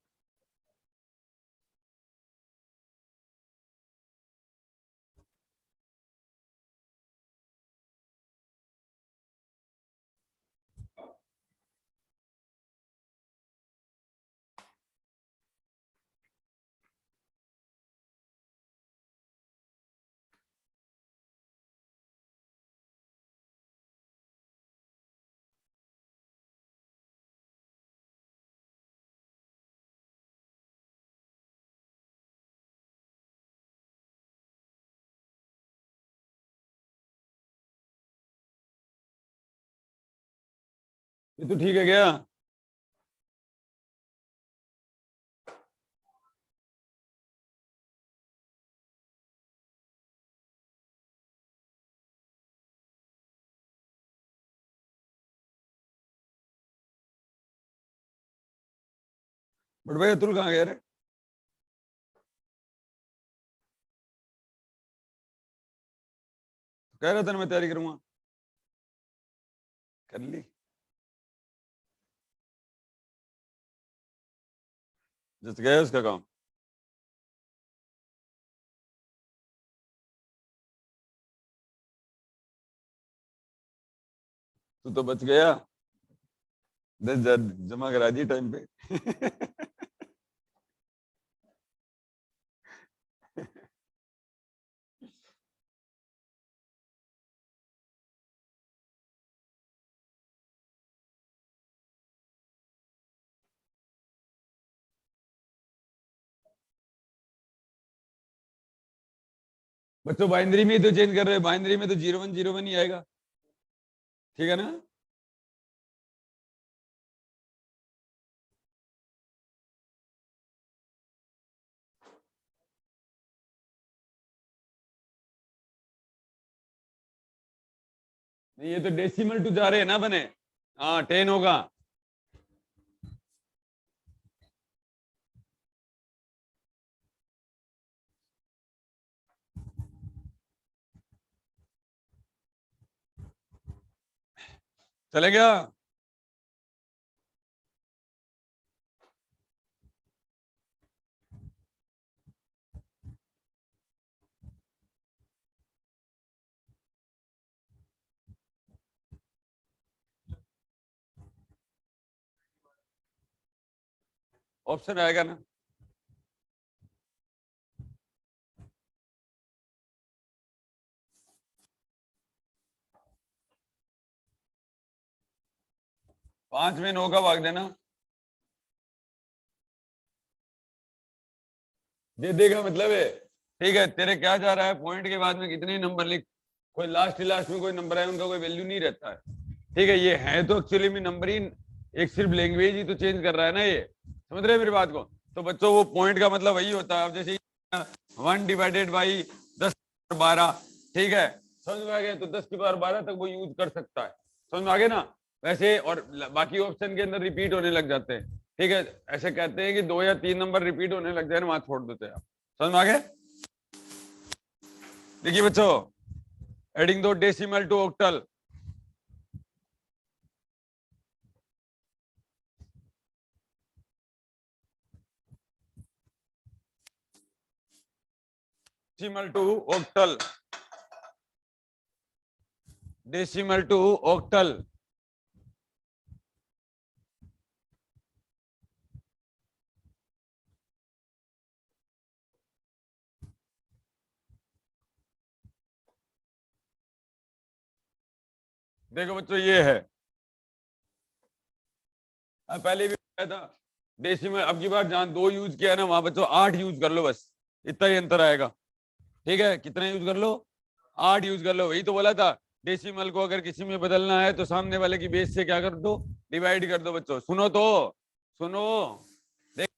ये तो ठीक है क्या? बट भाई अतुल कहाँ गया रे? कह रहा था ना मैं तैयारी करूंगा। कर ली? जस्ट गया उसका काम। तू तो बच गया। 10,000 जमा करा दिए टाइम पे। बच्चों बाइनरी में ही तो चेंज कर रहे हैं, बाइनरी में तो 0101 ही आएगा। ठीक है ना? नहीं, ये तो डेसिमल टू जा रहे हैं ना बने। हाँ 10 होगा। चले गया? ऑप्शन आएगा ना? पांच में 9 का भाग देना। दे देगा मतलब है। ठीक है, तेरे क्या जा रहा है, पॉइंट के बाद में कितने नंबर लिख, कोई लास्ट में कोई नंबर है उनका कोई वैल्यू नहीं रहता है। ठीक है, ये है तो एक्चुअली में नंबर ही, एक सिर्फ लैंग्वेज ही तो चेंज कर रहा है ना, ये समझ रहे हैं मेरी बात को। तो बच्चों वो पॉइंट का मतलब वही होता है। अब जैसे 1 डिवाइडेड बाई 10⁻12, ठीक है, समझ में आ गया, तो 10⁻12 तक वो यूज कर सकता है, समझ में आ गया ना। वैसे और बाकी ऑप्शन के अंदर रिपीट होने लग जाते हैं। ठीक है, ऐसे कहते हैं कि 2 या 3 नंबर रिपीट होने लग जाए ना, वहां छोड़ देते हैं आप, समझ में आ गया। देखिए बच्चों, एडिंग दो decimal to octal, decimal to octal, decimal to octal. देखो बच्चों ये है, पहले भी बताया था डेसिमल, अब की बार जहां 2 यूज किया है ना, वहां बच्चों 8 यूज कर लो, बस इतना ही अंतर आएगा। ठीक है, कितना यूज कर लो, 8 यूज कर लो। वही तो बोला था, डेसिमल को अगर किसी में बदलना है तो सामने वाले की बेस से क्या कर दो, डिवाइड कर दो। बच्चों सुनो तो, सुनो, देख,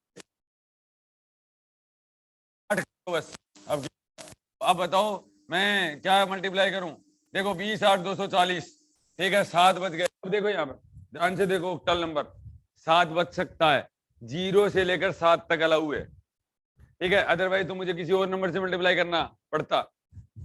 8 कर दो बस। अब बताओ मैं क्या मल्टीप्लाई करूं। देखो 20 8 240, ठीक है, 7 बच गए। अब देखो यहाँ पर ध्यान से देखो, ऑक्टल नंबर 7 बच सकता है, 0 से लेकर 7 तक अलाउ है। ठीक है, अदरवाइज तो मुझे किसी और नंबर से मल्टीप्लाई करना पड़ता।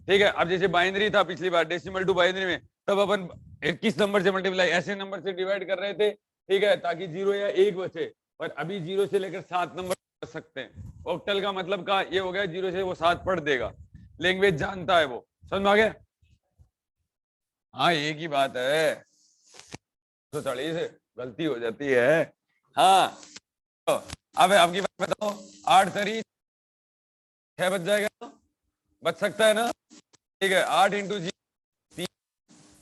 ठीक है, अब जैसे बाइनरी था पिछली बार, डेसिमल टू बाइनरी में, तब अपन 21 नंबर से मल्टीप्लाई ऐसे नंबर से डिवाइड कर रहे थे। ठीक है, ताकि 0 या 1 बचे, पर अभी 0 से लेकर 7 नंबर बच सकते हैं। ऑक्टल का मतलब का ये हो गया, 0 से वो 7 पढ़ देगा, लैंग्वेज जानता है वो, समझ में आ गया। हाँ एक ही बात है, 140 गलती हो जाती है। हाँ तो अब आपकी बात बताओ, 8 तरी 6 बच जाएगा, बच सकता है ना। ठीक है, 8 इंटू 3,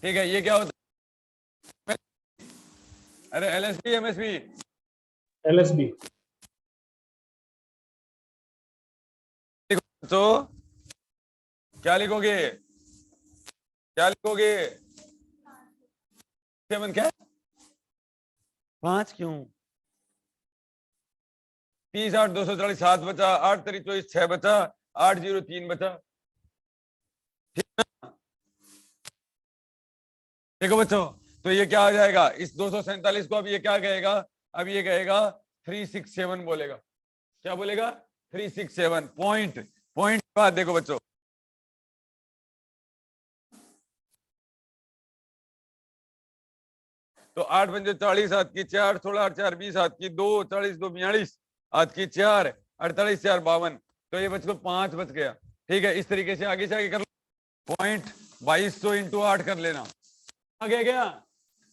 ठीक है, ये क्या होता है, अरे LSB MSB, LSB, तो क्या लिखोगे, क्या लिखोगे, 7 क्या, 5 क्यों, 30 8 240, 7 बचा, 8 तरी 24, 6 बचा, 8 0 3 बचा। देखो बच्चों, तो ये क्या आ जाएगा, इस 247 को अब ये क्या कहेगा, अब ये कहेगा 367 बोलेगा। क्या बोलेगा, 367 पॉइंट, पॉइंट बाद देखो बच्चों, तो 8 पंजे 40, 7 की 4, 16 8 4 20, 7 की 2, 40 2 42, 8 की 4, 48 4 52, तो ये बच्चों 5 बच गया। ठीक है, इस तरीके से आगे कर लो, पॉइंट 2200 इंटू 8 कर लेना, आ गया क्या,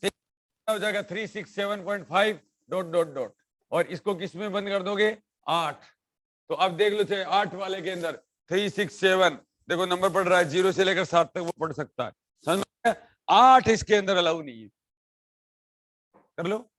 ठीक हो जाएगा 367.5 डॉट डॉट डॉट, और इसको किस में बंद कर दोगे, 8। तो अब देख लो, चाहे 8 वाले के अंदर 367, देखो नंबर पढ़ रहा है 0 से लेकर 7 तक वो पढ़ सकता है, समझ में आया? 8 इसके अंदर अलाउ नहीं है, कर लो।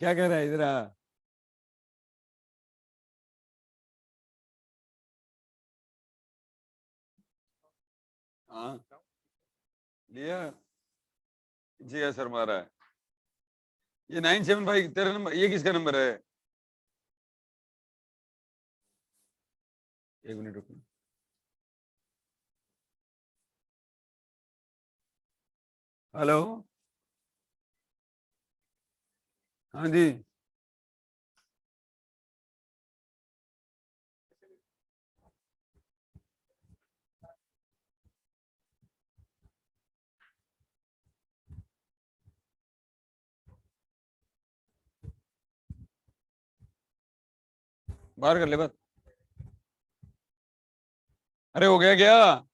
क्या कह रहा है इधर आ? हाँ लिया, जी सर मारा है। ये 975 तेरा नंबर, ये किसका नंबर है, 1 मिनट रुको। हेलो, हाँ जी, बाहर कर ले बात। अरे हो गया क्या?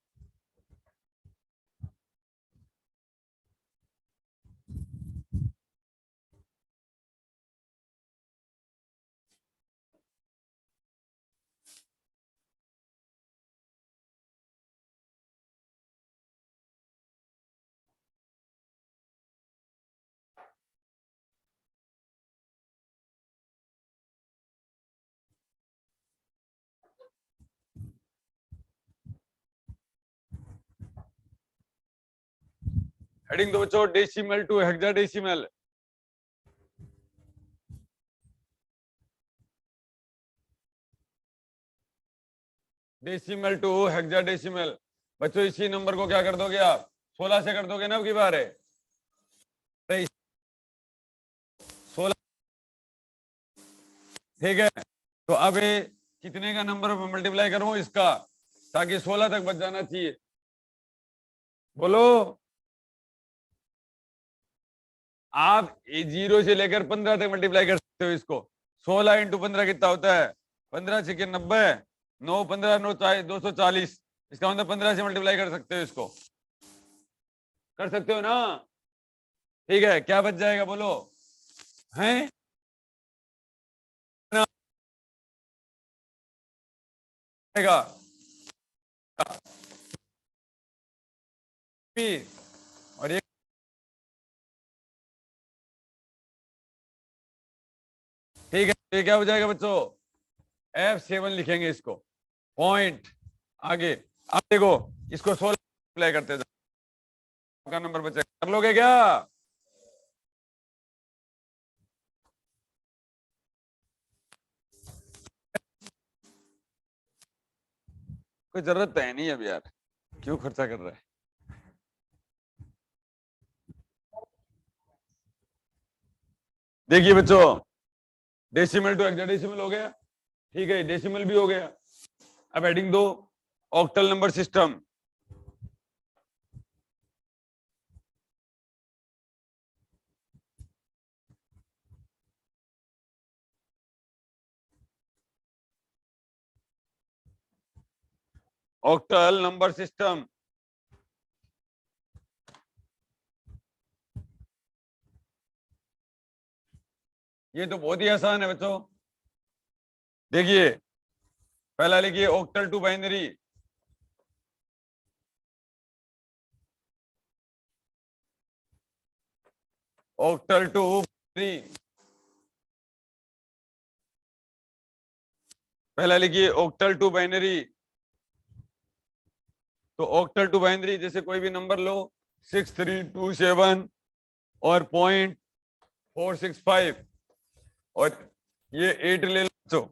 हेडिंग दो बच्चों, decimal to hexadecimal. Decimal to hexadecimal. बच्चों इसी नंबर को क्या कर दोगे आप? 16 से कर दोगे ना, अब की बार है 16। ठीक है, तो अब ये कितने का नंबर मल्टीप्लाई करूं इसका, ताकि 16 तक बच जाना चाहिए? बोलो। आप 0 से लेकर 15 तक मल्टीप्लाई कर सकते हो इसको। 16 इंटू 15 कितना होता है? 15 छक्के 90, 9 15 9 240। इसका मतलब 15 से मल्टीप्लाई कर सकते हो इसको, कर सकते हो ना? ठीक है, क्या बच जाएगा बोलो? हैं ना? आएगा। और ये ठीक है, ये क्या हो जाएगा बच्चों? F7 लिखेंगे इसको, पॉइंट। आगे अब देखो, इसको 16 अप्लाई करते जाओ, का नंबर बचेगा। कर लोगे क्या? कोई जरूरत तो है नहीं अब यार, क्यों खर्चा कर रहा है? देखिए बच्चों, डेसिमल टू हेक्साडेसिमल हो गया, ठीक है, डेसिमल भी हो गया। अब हेडिंग दो, octal number system. Octal number system, ये तो बहुत ही आसान है बच्चों। देखिए, पहला लिखिए octal to binary. Octal to binary, पहला लिखिए ऑक्टल टू बाइनरी। तो ऑक्टल टू बाइनरी जैसे कोई भी नंबर लो, 6327 और 0.465, और ये 8 ले लो बच्चों।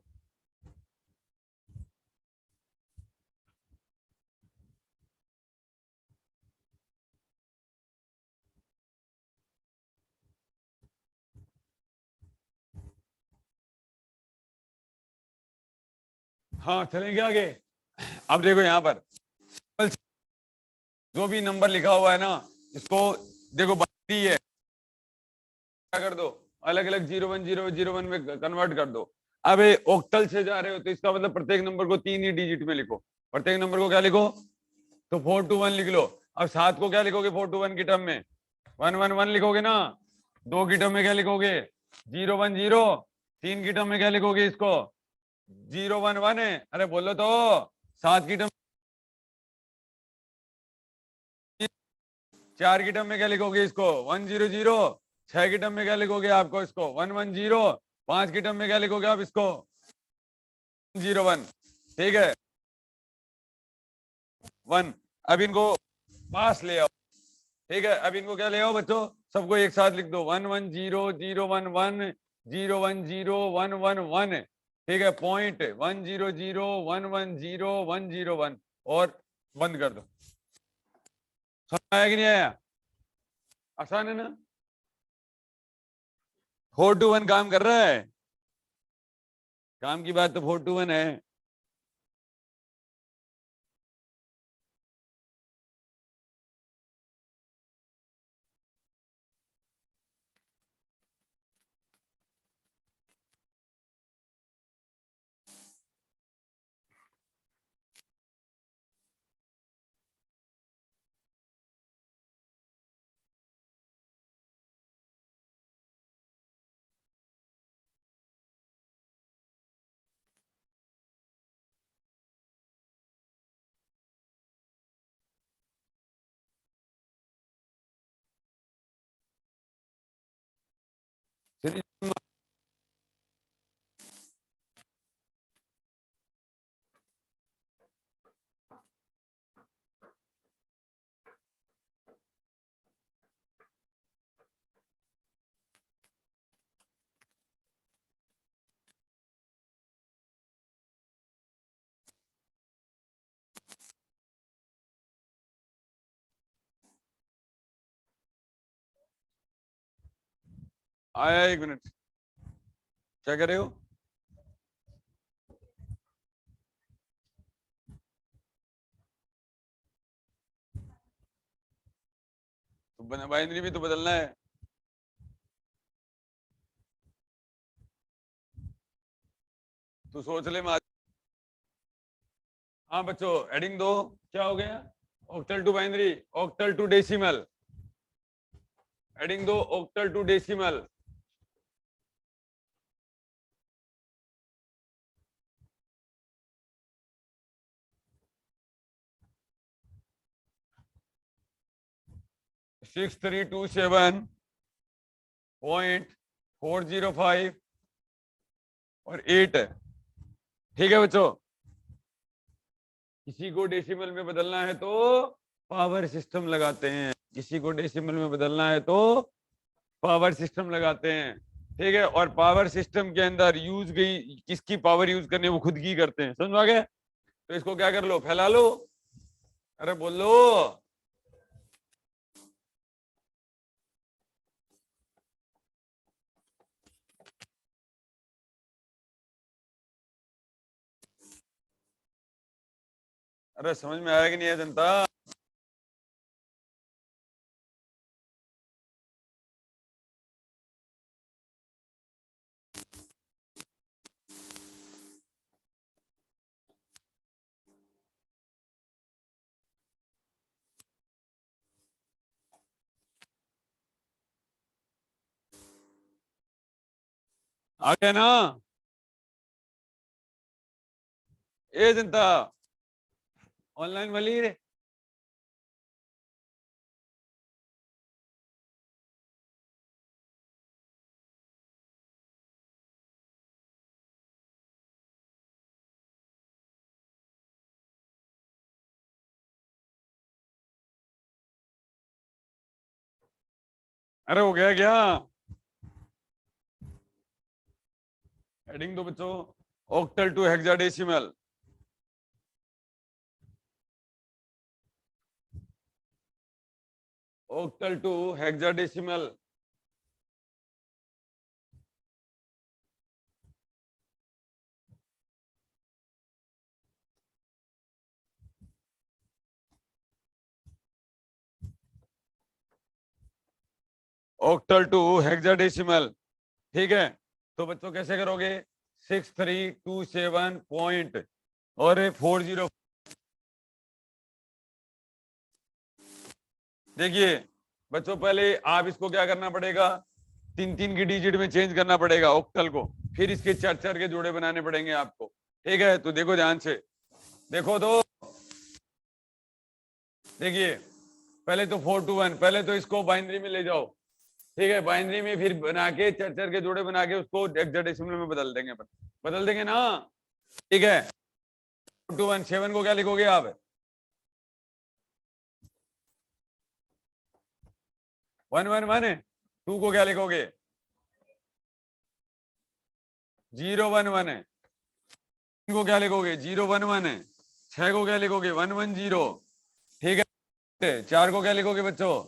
हाँ चलेंगे आगे। अब देखो यहाँ पर जो भी नंबर लिखा हुआ है ना, इसको देखो बाइनरी है, क्या कर दो, अलग अलग 01 में कन्वर्ट कर दो। अब ये ऑक्टल से जा रहे हो तो इसका मतलब प्रत्येक नंबर को 3 ही डिजिट में लिखो। प्रत्येक नंबर को क्या लिखो? तो 421 लिख लो। अब 7 को क्या लिखोगे 421 की टर्म में? 111 लिखोगे ना। 2 की टर्म में क्या लिखोगे? 010। 3 की टर्म में क्या लिखोगे इसको? 011 है, अरे बोलो तो। 7 की टर्म, 4 की टर्म में क्या लिखोगे इसको? 100। 6 की टर्म में क्या लिखोगे आपको इसको? 110। 5 की टर्म में क्या लिखोगे आप इसको? 01। ठीक है, 1। अब इनको पास ले आओ। ठीक है, अब इनको क्या ले आओ बच्चों? सबको एक साथ लिख दो, 110 011 010 111। ठीक है, पॉइंट 100 110 101, और बंद कर दो। समझ आया कि नहीं आया? आसान है ना? 421 काम कर रहा है, काम की बात तो 421 है। 3 आया, 1 मिनट, क्या कर रहे हो? तो बाइनरी भी तो बदलना है। तो सोच ले मैं हाँ बच्चों, एडिंग दो, क्या हो गया? Octal to binary, octal to decimal, adding दो octal to decimal. Six three two 7.405 और 8 है। ठीक है बच्चों, किसी को डेसिमल में बदलना है तो पावर सिस्टम लगाते हैं, किसी को डेसिमल में बदलना है तो पावर सिस्टम लगाते हैं। ठीक है, और पावर सिस्टम के अंदर यूज गई किसकी पावर यूज करनी है वो खुद की करते हैं, समझ आ गया? तो इसको क्या कर लो, फैला लो, अरे बोल लो। अरे समझ में आया कि नहीं है जनता? आ गया ना? ए जनता, ऑनलाइन वाली रे, अरे हो गया क्या? हेडिंग दो बच्चों, octal to hexadecimal, octal to hexadecimal. Octal to hexadecimal. ठीक है, तो बच्चों कैसे करोगे? 6327 पॉइंट और 40। देखिए बच्चों, पहले आप इसको क्या करना पड़ेगा, 3 3 की डिजिट में चेंज करना पड़ेगा ऑक्टल को, फिर इसके 4 4 के जोड़े बनाने पड़ेंगे आपको। ठीक है, तो देखो ध्यान से, देखो तो देखिए, पहले तो 4 to 1, पहले तो इसको बाइनरी में ले जाओ। ठीक है, बाइनरी में फिर बना के 4 4 के जोड़े बना के उसको हेक्साडेसिमल में बदल देंगे अपन, बदल देंगे ना? ठीक है, 4 to 1, 7 को क्या लिखोगे आप? 1 1 1 है। 2 को क्या लिखोगे? 0 1 1 है। 3 को क्या लिखोगे? 0 1 1 है। 6 को क्या लिखोगे? 1 1 0। ठीक है, 4 को क्या लिखोगे बच्चों?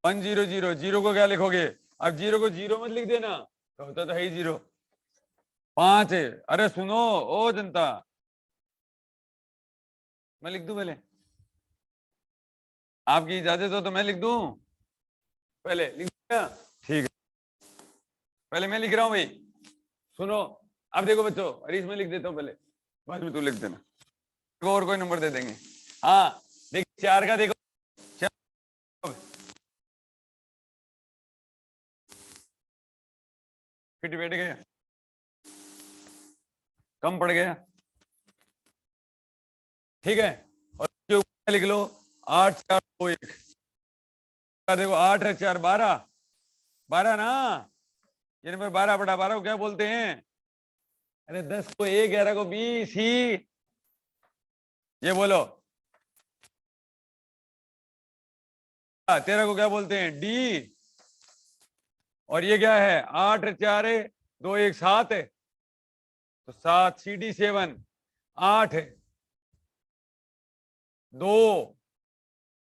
1 0 0। 0 को क्या लिखोगे? अब 0 को 0 मत लिख देना, तो होता तो है ही 0। 5 है। अरे सुनो ओ जनता, मैं लिख दूं पहले? आपकी इजाजत हो तो मैं लिख दूं? पहले लिख दिया? ठीक है, पहले मैं लिख रहा हूं भाई, सुनो। अब देखो बच्चों, अरे इसमें लिख देता हूं पहले, बाद में तू लिख देना, और कोई नंबर दे देंगे। हाँ देख, 4 का देखो, 4 फिट बैठ गया, कम पड़ गया। ठीक है, और इसके ऊपर लिख लो 8 4 2 1। देखो 8 है 4 12, 12 ना, ये नंबर 12/12 को क्या बोलते हैं? अरे 10 को a, 11 को b, c। ये बोलो 13 को क्या बोलते हैं? d। और ये क्या है? 8 4 2 1 7 है, तो 7 CD7 8 है, 2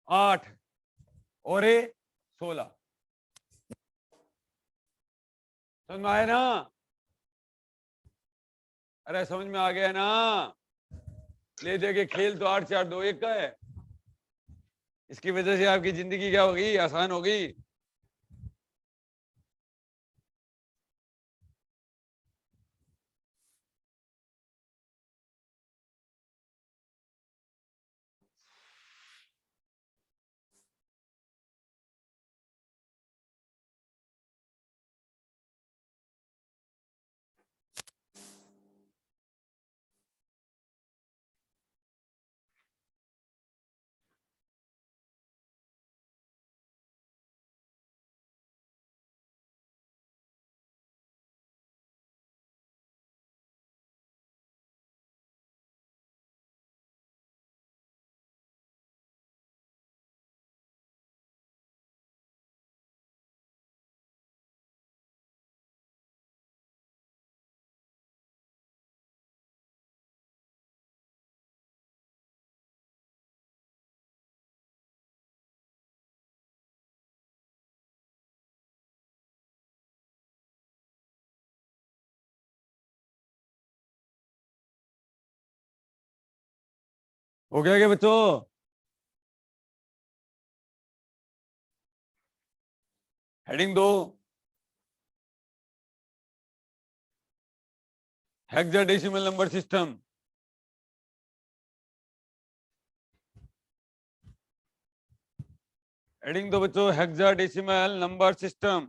8 और ये 16। समझ में आया ना? अरे समझ में आ गया ना? ले दे के खेल तो 8 4 2 1 का है। इसकी वजह से आपकी जिंदगी क्या होगी? आसान होगी। हो गया क्या बच्चों? Heading 2, hexadecimal number system. Heading 2 बच्चों, हेक्साडेसिमल नंबर सिस्टम।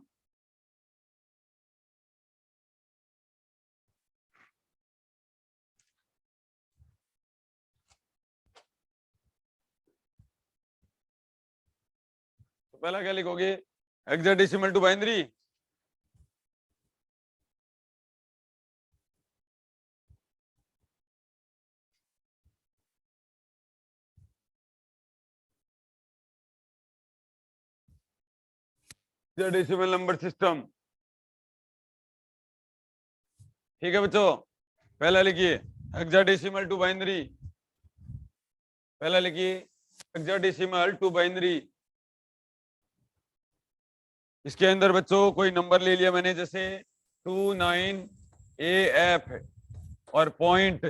तो पहला क्या लिखोगे? Hexadecimal to binary. Hexadecimal number system. ठीक है बच्चों, पहला लिखिए हेक्साडेसिमल टू बाइनरी। पहला लिखिए हेक्साडेसिमल टू बाइनरी। इसके अंदर बच्चों कोई नंबर ले लिया मैंने, जैसे 29AF और पॉइंट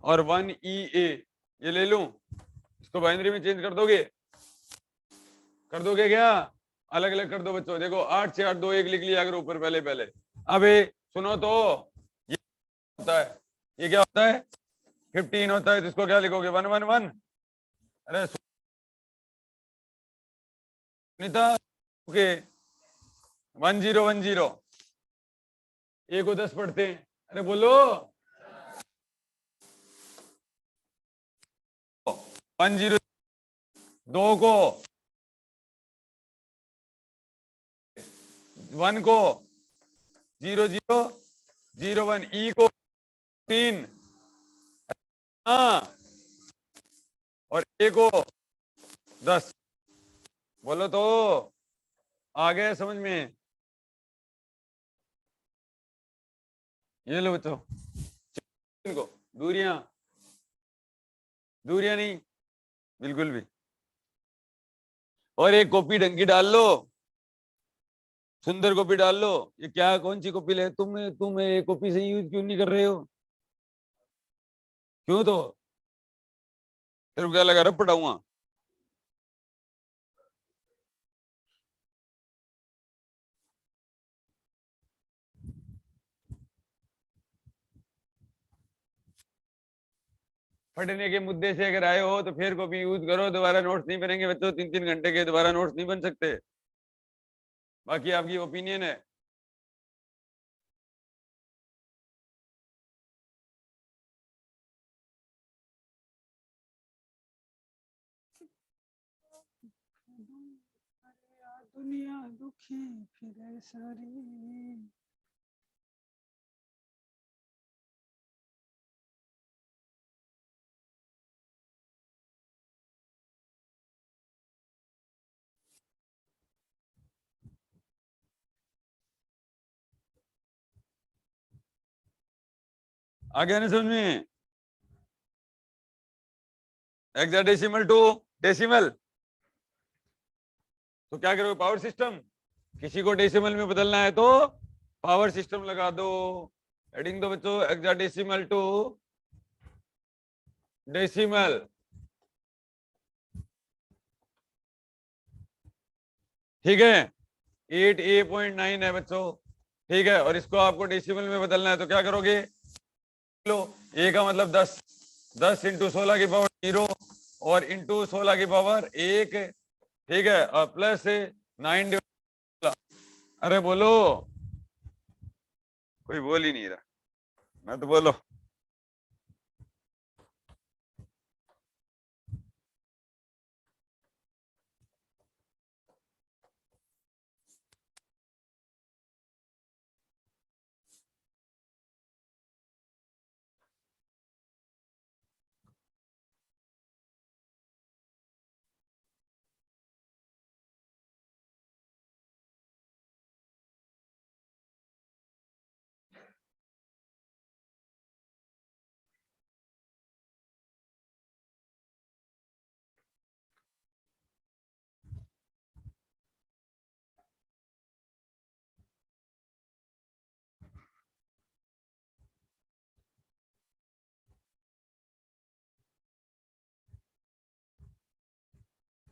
और 1EA, ये ले लूं, इसको बाइनरी में चेंज कर दोगे? कर दोगे क्या? अलग अलग कर दो बच्चों। देखो 8 6 8 2 1 लिख लिया अगर ऊपर पहले पहले। अब ये सुनो तो, ये होता है, ये क्या होता है? 15 होता है, तो इसको क्या लिखोगे? 1 1 1। अरे सुनीता, ओके 1 0 1 0। ए को 10 पढ़ते हैं। अरे बोलो 1 0, 2 को 1 को 0 0 0 1, ई को 3, हाँ, और ए को 10। बोलो तो, आ गया समझ में? ये लो बच्चों, इनको दूरियां, दूरियां नहीं बिल्कुल भी। और एक कॉपी ढंग की डाल लो, सुंदर कॉपी डाल लो। ये क्या, कौन सी कॉपी ले तुम ये कॉपी से यूज क्यों नहीं कर रहे हो? क्यों? तो तेरे को क्या लगा रब पढ़ाऊंगा? पढ़ने के मुद्दे से अगर आए हो तो फिर कॉपी यूज करो। दोबारा नोट्स नहीं बनेंगे बच्चों, 3 3 घंटे के दोबारा नोट्स नहीं बन सकते। बाकी आपकी ओपिनियन है। दुनिया दुखी फिरे सारी, आ गया ना समझ में? हेक्साडेसिमल टू डेसिमल, तो क्या करोगे? Power system. किसी को डेसिमल में बदलना है तो पावर सिस्टम लगा दो। हेडिंग दो बच्चों, हेक्साडेसिमल टू डेसिमल। ठीक है, 8A.9 है बच्चों। ठीक है, और इसको आपको डेसिमल में बदलना है तो क्या करोगे? लो, ए का मतलब 10, 10 इंटू 16 की पावर 0 और इंटू 16 की पावर 1। ठीक है, और प्लस 9। अरे बोलो, कोई बोल ही नहीं रहा, मैं तो बोलो।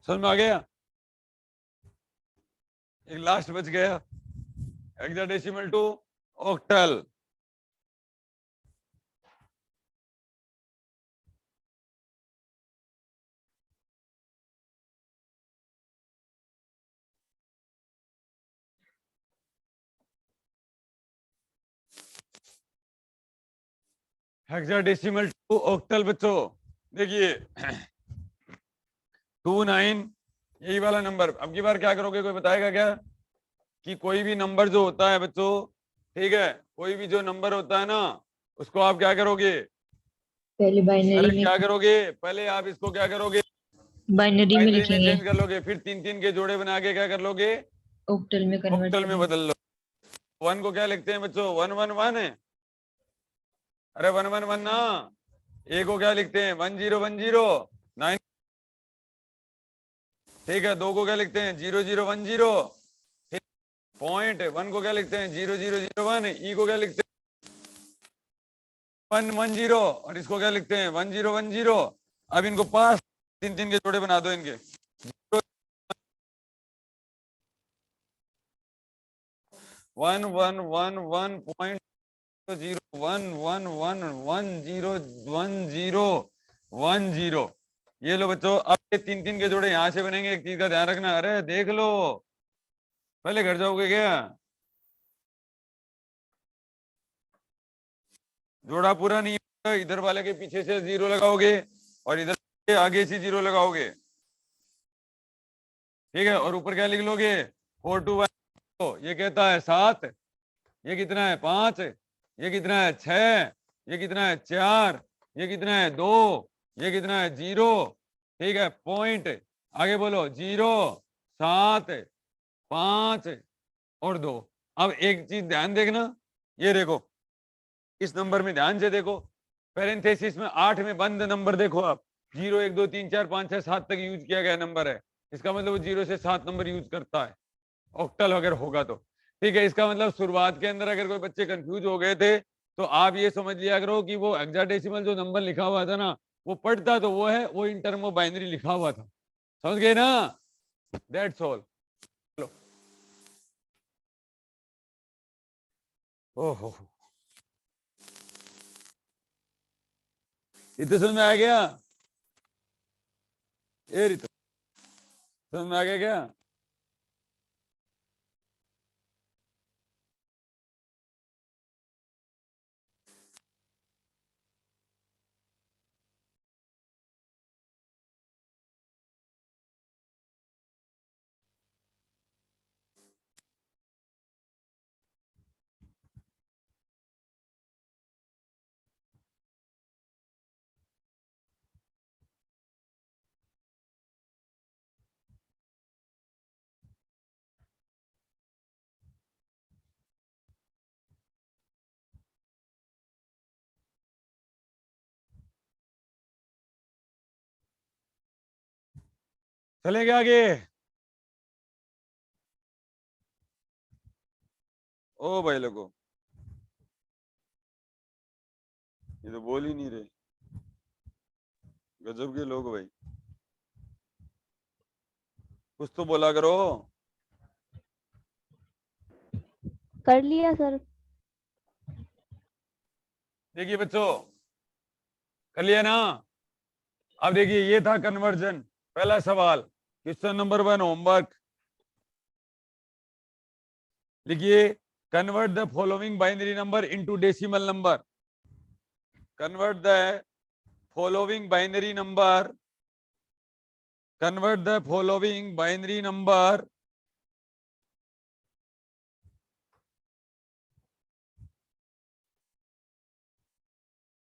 समझ में आ गया? एक लास्ट बच गया, hexadecimal to octal. Hexadecimal to octal बच्चों, देखिए 29 यही वाला नंबर। अब की बार क्या करोगे, कोई बताएगा क्या? कि कोई भी नंबर जो होता है बच्चों, ठीक है, कोई भी जो नंबर होता है ना, उसको आप क्या करोगे? पहले अरे बाइनरी क्या में, करोगे? पहले आप इसको क्या करोगे? बाइनरी में बाइनरी में लिखेंगे, चेंज कर लोगे, फिर 3 3 के जोड़े बना के क्या कर लोगे? ऑक्टल में कन्वर्ट ऑक्टल में करेंगे। बदल लो। 1 को क्या लिखते हैं बच्चों? 1 1 1 है। अरे 1 1 1 ना। ए को क्या लिखते हैं? 10 10 9। ठीक है, 2 को क्या लिखते हैं? 0010। पॉइंट 1 को क्या लिखते हैं? 0001। ई को क्या लिखते हैं? 1 1 0। और इसको क्या लिखते हैं? 10 10। अब इनको पास 3 3 के जोड़े बना दो इनके। 1 1 1 1 1 1 0 1 0 1 0। ये लो बच्चों, अब ये 3 3 के जोड़े यहां से बनेंगे। एक चीज का ध्यान रखना, अरे देख लो, पहले घर जाओगे क्या? जोड़ा पूरा नहीं होगा, इधर वाले के पीछे से 0 लगाओगे और इधर के आगे से 0 लगाओगे। ठीक है, और ऊपर क्या लिख लोगे? 4 2 1। तो ये कहता है 7, ये कितना है? 5, ये कितना है? 6, ये कितना है? 4, ये कितना है? 2, ये कितना है? 0। ठीक है, पॉइंट आगे बोलो, 0 7 5 और 2। अब एक चीज ध्यान देखना, ये देखो, इस नंबर में ध्यान से देखो, पेरेंथेसिस में 8 में बंद नंबर देखो आप, 0 1 2 3 4 5 6 7 तक यूज किया गया नंबर है। इसका मतलब वो 0 से 7 नंबर यूज करता है, ऑक्टल अगर होगा तो। ठीक है, इसका मतलब शुरुआत के अंदर अगर कोई बच्चे कंफ्यूज हो गए थे तो आप ये समझ लिया करो कि वो हेक्साडेसिमल जो नंबर लिखा हुआ था ना, वो पढ़ता तो वो है, वो इन टर्म ऑफ बाइनरी लिखा हुआ था। समझ गए ना? That's all. चलो, ओहो, इतने समझ में आ गया? ये रितो समझ में आ गया क्या? चलेंगे आगे। ओ भाई लोगों, ये तो बोल ही नहीं रहे, गजब के लोग भाई, कुछ तो बोला करो। कर लिया सर। देखिए बच्चों, कर लिया ना। अब देखिए, ये था कन्वर्जन। पहला सवाल, क्वेश्चन नंबर 1 होमवर्क। लिखिए, convert the following binary number into decimal number. Convert the following binary number, convert the following binary number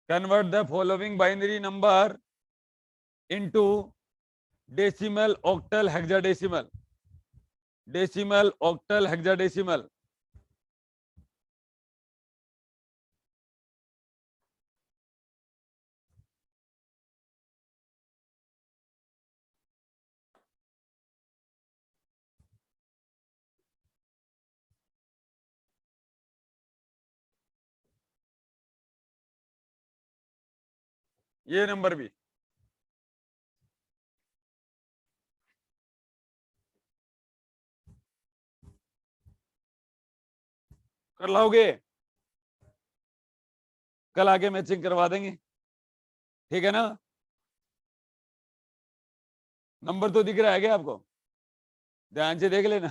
convert the following binary number into decimal, octal, hexadecimal, decimal, octal, hexadecimal। ये नंबर भी कर लाओगे, कल आके मैचिंग करवा देंगे, ठीक है ना। नंबर तो दिख रहा है क्या आपको? ध्यान से देख लेना।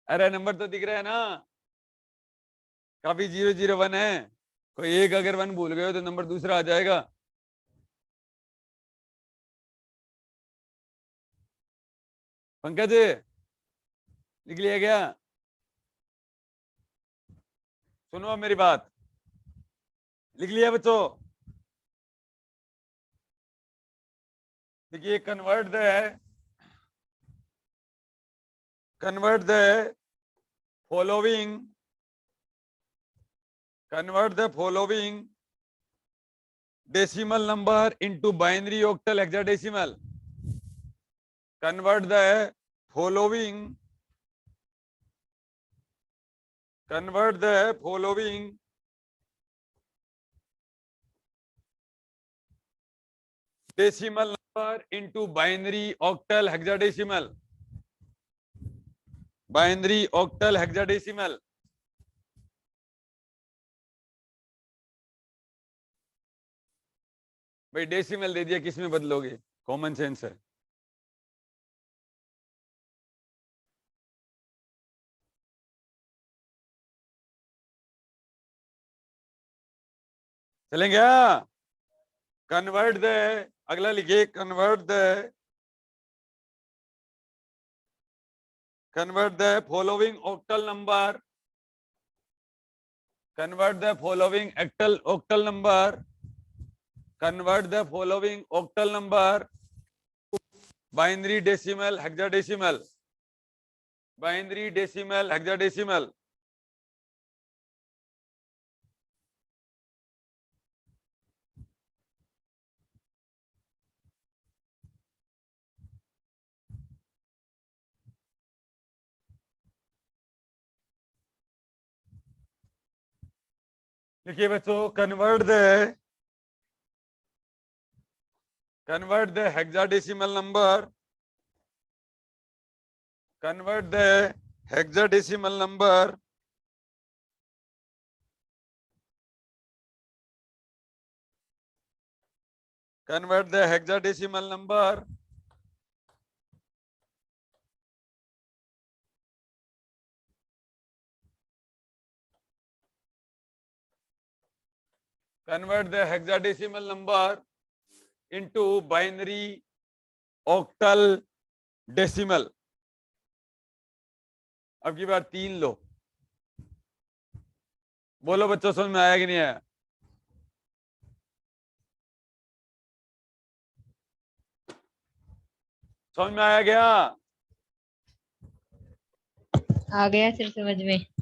अरे नंबर तो दिख रहा है ना, काफी 001 है, कोई एक अगर 1 भूल गए हो तो नंबर दूसरा आ जाएगा। पंकज, लिख लिया क्या? सुनो अब मेरी बात, लिख लिया बच्चों? देखिए, convert the following decimal number into binary, octal, hexadecimal। convert the following decimal number into binary, octal, hexadecimal, binary, octal, hexadecimal। भाई डेसिमल दे दिया, किस में बदलोगे? कॉमन सेंस है। चलेंगे? कन्वर्ट द, अगला लिखिए, convert the following octal number, convert the following octal number, convert the following octal number binary, decimal, hexadecimal, binary, decimal, hexadecimal। देखिए बच्चों, convert the hexadecimal number, convert the hexadecimal number convert the hexadecimal number convert the hexadecimal number into binary, octal, decimal। अब की बार 3 लो, बोलो बच्चों, समझ में आया कि नहीं आया? समझ में आया क्या? आ गया सर समझ में।